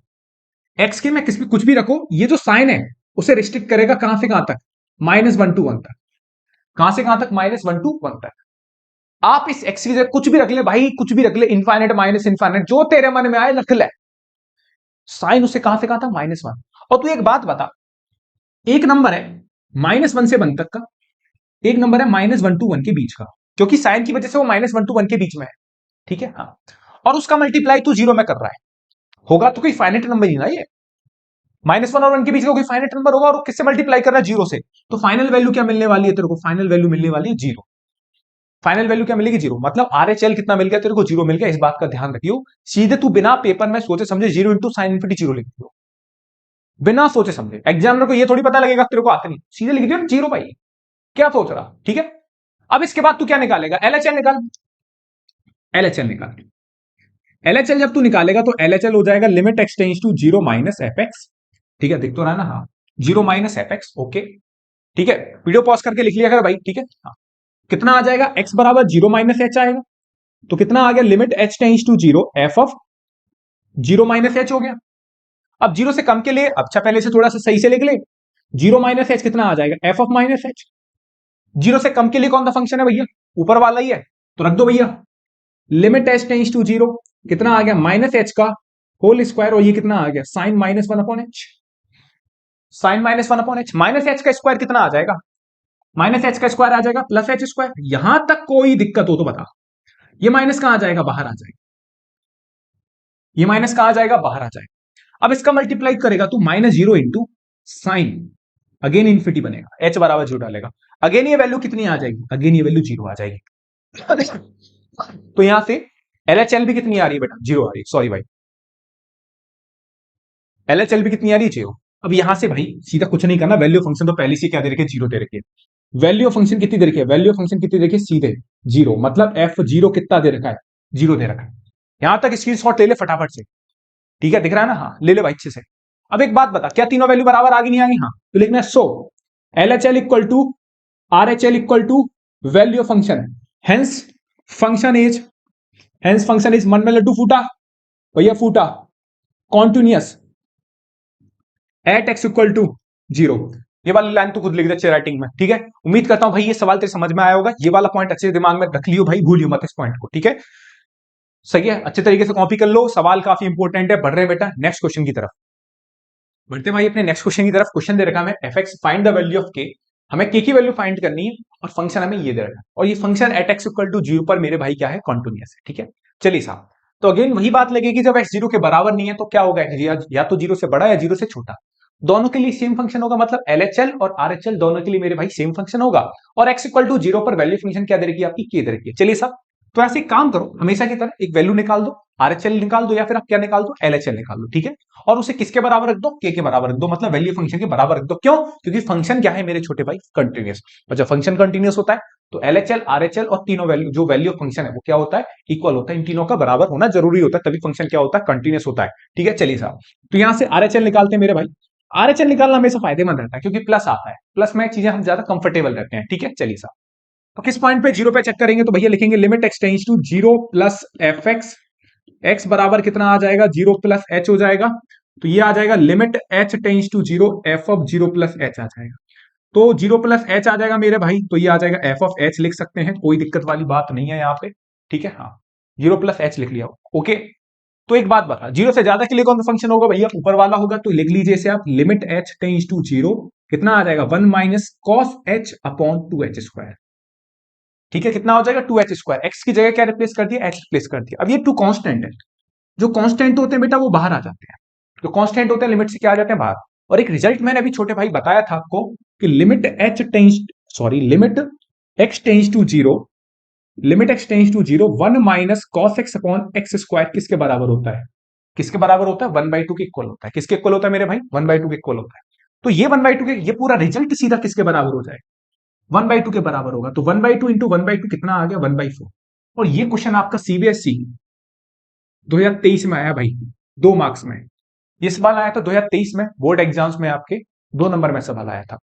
x के में किस भी कुछ भी रखो, ये जो साइन है उसे रिस्ट्रिक्ट करेगा कहां से कहां तक, -1 to 1 तक। कहां से कहां तक, -1 to 1 तक। आप इस x की जगह कुछ भी रख ले भाई, कुछ भी रख ले, इनफाइनाइट माइनस इनफाइनाइट जो तेरे मन में आए रख ले, साइन उससे कहां से कहां था, -1। और तू एक बात बता, एक नंबर है -1 से 1 तक का, एक नंबर है -1 to 1 के बीच का, क्योंकि साइन की वजह से वो -1 to 1 के बीच में है, ठीक है। हाँ, और उसका मल्टीप्लाई तू जीरो में कर रहा है, होगा तो कोई फाइनाइट नंबर ही ना ये, -1 और 1 के बीच का कोई फाइनाइट नंबर होगा, और किससे मल्टीप्लाई कर रहा है, जीरो से। तो फाइनल वैल्यू क्या मिलने वाली है तेरे को, फाइनल वैल्यू मिलने वाली है जीरो। फाइनल वैल्यू क्या मिलेगी, जीरो। मतलब आरएचएल कितना मिल गया तेरे को, जीरो मिल गया। इस बात का ध्यान रखियो, सीधे तू बिना पेपर में सोचे समझे zero into sine infinity zero लिख दियो, बिना सोचे समझे। एग्जामिनर को ये थोड़ी पता लगेगा तेरे को आता नहीं, सीधे लिख दियो जीरो भाई, क्या सोच रहा, ठीक है। अब इसके बाद तू क्या निकालेगा, एलएचएल निकाल, एलएचएल निकाल। एलएचएल जब तू निकालेगा तो एलएचएल हो जाएगा limit x tends to zero minus f x, ठीक है, दिख तो रहा है ना, हाँ, zero minus f x, okay, ठीक है। वीडियो पॉज करके लिख लिया कर भाई, ठीक है। हाँ, कितना आ जाएगा, x बराबर जीरो माइनस एच आएगा, तो कितना आ गया, limit h tends to zero f of zero minus h हो गया। अब जीरो से कम के लिए, अच्छा पहले से थोड़ा सा सही से लिख ले, जीरो माइनस एच कितना आ जाएगा, F of minus H. Zero से कम के लिए कौन सा फंक्शन है भैया, ऊपर वाला ही है, तो रख दो भैया, limit h tends to zero, कितना आ गया, माइनस एच का होल स्क्वायर, और ये कितना आ गया, sine -1 upon h, sine -1 upon h. Minus h का स्क्वायर कितना आ जाएगा, माइनस एच का स्क्वायर आ जाएगा प्लस एच स्क्वायर। यहां तक कोई दिक्कत हो तो बता, ये माइनस कहां आ जाएगा, बाहर आ जाएगा, ये माइनस कहां आ जाएगा, बाहर आ जाएगा। अब इसका मल्टीप्लाई करेगा तू, -0 इंटू साइन, अगेन इन्फिनिटी बनेगा, एच बराबर जीरो डालेगा, अगेन ये वैल्यू कितनी आ जाएगी, अगेन ये वैल्यू जीरो आ जाएगी। तो यहां से एलएचएल भी कितनी आ रही है बेटा, जीरो आ रही है, सॉरी भाई, एलएचएल भी कितनी आ रही है, जीरो। अब यहां से भाई सीधा कुछ नहीं करना, वैल्यू फंक्शन तो पहले से क्या दे रखे, जीरो दे रखे, वैल्यू फंक्शन कितनी दे रखी है, वैल्यू फंक्शन कितनी दे रखी है, सीधे जीरो, मतलब एफ जीरो कितना दे रखा है, जीरो दे रखा है। यहां तक स्क्रीनशॉट ले ले फटाफट से, ठीक है, दिख रहा है ना, हाँ ले ले भाई अच्छे से। अब एक बात बता, क्या तीनों वैल्यू बराबर आ गई नहीं आ गई, हाँ, तो लिखना है so L H L equal to R H L equal to value function, hence function is, hence function is, मन में लड्डू फूटा भैया, फूटा, continuous at x equal to zero. ये वाली लाइन तो खुद लिख दे अच्छे राइटिंग में, ठीक है। उम्मीद करता हूं भाई ये सवाल तेरे समझ में आया होगा, ये वाला पॉइंट अच्छे से दिमाग में रख लियो भाई, भूलियो मत इस पॉइंट को, ठीक है। सही है, अच्छे तरीके से कॉपी कर लो, सवाल काफी इंपॉर्टेंट है। बढ़ रहे बेटा नेक्स्ट क्वेश्चन की तरफ, बढ़ते भाई अपने नेक्स्ट क्वेश्चन की तरफ। क्वेश्चन दे रखा है f x find the value of के, हमें के की वैल्यू फाइंड करनी है, और फंक्शन हमें ये दे रखा है, और ये function at x equal to zero पर मेरे भाई क्या है, कॉन्टिन्यूअस है, ठीक है। चलिए साहब, तो अगेन वही बात लगेगी, जब एक्स जीरो के बराबर नहीं है तो क्या होगा, या तो जीरो से बड़ा या जीरो से छोटा, दोनों के लिए सेम फंक्शन होगा, मतलब एलएचएल और आरएचएल दोनों के लिए मेरे भाई सेम फंक्शन होगा, और एक्स इक्वल टू जीरो पर वैल्यू फंक्शन क्या दे रखी है आपकी, के दे रखी है। चलिए साहब, तो ऐसे काम करो हमेशा की तरह, एक वैल्यू निकाल दो, आरएचएल निकाल दो, या फिर आप क्या निकाल दो, एलएचएल निकाल दो, ठीक है। और उसे किसके बराबर रख दो, के बराबर रख दो, मतलब वैल्यू फंक्शन के बराबर रख दो। क्यों, क्योंकि फंक्शन क्या है मेरे छोटे भाई, कंटिन्यूअस, और जब फंक्शन कंटिन्यूअस होता है तो एलएचएल आरएचएल और तीनों वैल्यू, जो वैल्यू फंक्शन है वो क्या होता है, इक्वल होता है, इन तीनों का बराबर होना जरूरी होता है, तभी फंक्शन क्या होता है, कंटिन्यूअस होता है, ठीक है। चलिए साहब, तो यहां से आरएचएल निकालते हैं मेरे भाई, आरएचएल निकालना हमेशा फायदेमंद रहता है, क्योंकि प्लस आता है, प्लस में चीजें हम ज्यादा कंफर्टेबल रहते हैं, ठीक है। चलिए साहब, तो किस पॉइंट पे जीरो पे चेक करेंगे, तो भैया लिखेंगे limit x tends to zero plus f x x बराबर कितना आ जाएगा, 0 प्लस एच हो जाएगा। तो ये आ जाएगा limit h tends to 0 F of 0 plus H आ जाएगा। तो 0 प्लस एच आ जाएगा मेरे भाई, तो ये आ जाएगा एफ ऑफ एच लिख सकते हैं, कोई दिक्कत वाली बात नहीं है यहाँ पे, ठीक है। हाँ, 0 प्लस एच लिख लिया, ओके। तो एक बात बता, 0 से ज्यादा के लिए कौन सा फंक्शन होगा भैया, ऊपर वाला होगा, तो लिख लीजिए इसे आप, लिमिट h टेंस टू 0 कितना आ जाएगा, 1 minus cos h upon 2h square, ठीक है। कितना हो जाएगा, 2h स्क्वायर। x की जगह क्या रिप्लेस कर दिया, h रिप्लेस कर दिया। अब ये टू कांस्टेंट है, जो कांस्टेंट होते हैं बेटा वो बाहर आ जाते हैं, जो कांस्टेंट होते हैं लिमिट से क्या आ जाते हैं, बाहर। और एक रिजल्ट मैंने अभी छोटे भाई बताया था आपको कि limit x tends to 0, limit x tends to 0 1 minus cos x upon x square किसके बराबर होता है, किसके बराबर होता है, 1/2 के इक्वल होता है। किसके इक्वल होता है मेरे भाई, 1/2 के इक्वल होता है। तो ये 1/2 के, ये पूरा रिजल्ट सीधा किसके बराबर हो जाएगा, 1/2 के बराबर होगा। तो 1/2 इंटू 1/2 कितना आ गया, 1/4। और ये क्वेश्चन आपका सीबीएसई 2023 में आया भाई, 2 मार्क्स में। ये सवाल आया था 2023 में बोर्ड एग्जाम्स में, आपके 2 नंबर में सवाल आया था।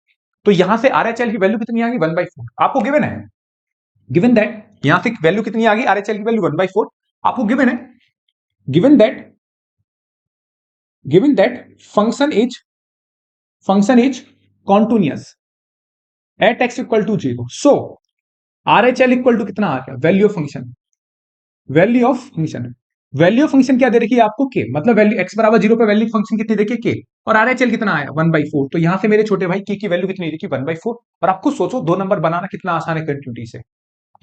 तो यहां से आरएचएल की वैल्यू कितनी आ गई, 1/4 आपको गिवन है, गिवन दैट यहां से वैल्यू कितनी आ गई, आरएचएल की वैल्यू 1/4 आपको गिवन है, given that function is continuous at x equal to 0। So RHL equal to कितना आ गया, value of function, value of function, value of function क्या दे रखी है आपको, के, मतलब वैल्यू x बराबर 0 पे वैल्यू फंक्शन कितनी देखिए, के। और आरएचएल कितना आया, 1/4। तो यहां से मेरे छोटे भाई के की वैल्यू कितनी देखी, 1/4। और आपको सोचो 2 नंबर बनाना कितना आसान है कंटिन्यूटी से,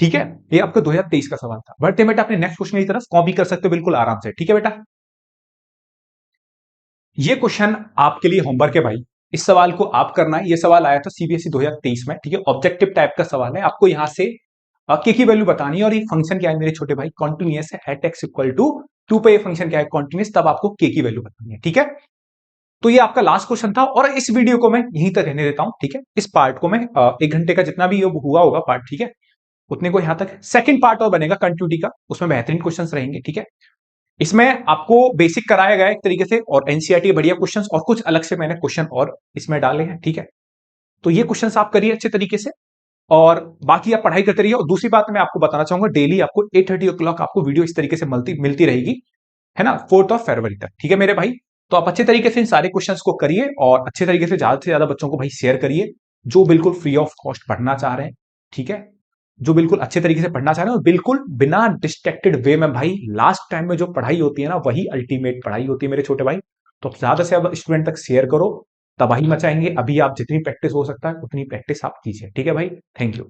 ठीक है। ये आपका 2023 का सवाल था। बढ़ते बेटा अपने नेक्स्ट क्वेश्चन की तरफ, कॉपी कर सकते हो बिल्कुल आराम से, ठीक है बेटा। ये क्वेश्चन आपके लिए होमवर्क है भाई, इस सवाल को आप करना है। ये सवाल आया था सीबीएसई 2023 में, ठीक है। ऑब्जेक्टिव टाइप का सवाल है, आपको यहां से के की वैल्यू बतानी है। और ये फंक्शन क्या है मेरे छोटे भाई, कॉन्टिन्यूअस है एट एक्स इक्वल टू 2 पे। ये फंक्शन क्या है, कॉन्टिन्यूअस, तब आपको के की वैल्यू बतानी है, ठीक है। तो ये आपका लास्ट क्वेश्चन था, और इस वीडियो को मैं यहीं तक रहने देता हूं, ठीक है। इस पार्ट को मैं 1 घंटे का जितना भी ये हुआ होगा पार्ट, ठीक है, उतने को यहां तक। सेकंड पार्ट और बनेगा कंटिन्यूटी का, उसमें बेहतरीन क्वेश्चंस रहेंगे, ठीक है। इसमें आपको बेसिक कराया गया एक तरीके से, और एनसीईआरटी बढ़िया क्वेश्चंस, और कुछ अलग से मैंने क्वेश्चन और इसमें डाले हैं, ठीक है। तो ये क्वेश्चंस आप करिए अच्छे तरीके से, और बाकी आप पढ़ाई करते रहिए। और दूसरी बात मैं आपको बताना चाहूंगा, डेली आपको 8:30 आपको वीडियो इस तरीके से मिलती रहेगी, है ना, 4 फरवरी तक, ठीक है मेरे भाई। तो आप अच्छे तरीके से इन सारे क्वेश्चंस को करिए, और अच्छे तरीके से ज्यादा बच्चों को भाई शेयर करिए, जो बिल्कुल फ्री ऑफ कॉस्ट पढ़ना चाह रहे हैं, ठीक है। जो बिल्कुल अच्छे तरीके से पढ़ना चाह रहे हैं, और बिल्कुल बिना डिस्ट्रैक्टेड वे में भाई। लास्ट टाइम में जो पढ़ाई होती है ना, वही अल्टीमेट पढ़ाई होती है मेरे छोटे भाई। तो आप ज्यादा से ज्यादा स्टूडेंट तक शेयर करो, तबाही मचाएंगे। अभी आप जितनी प्रैक्टिस हो सकता है उतनी प्रैक्टिस आप कीजिए, ठीक है भाई। Thank you.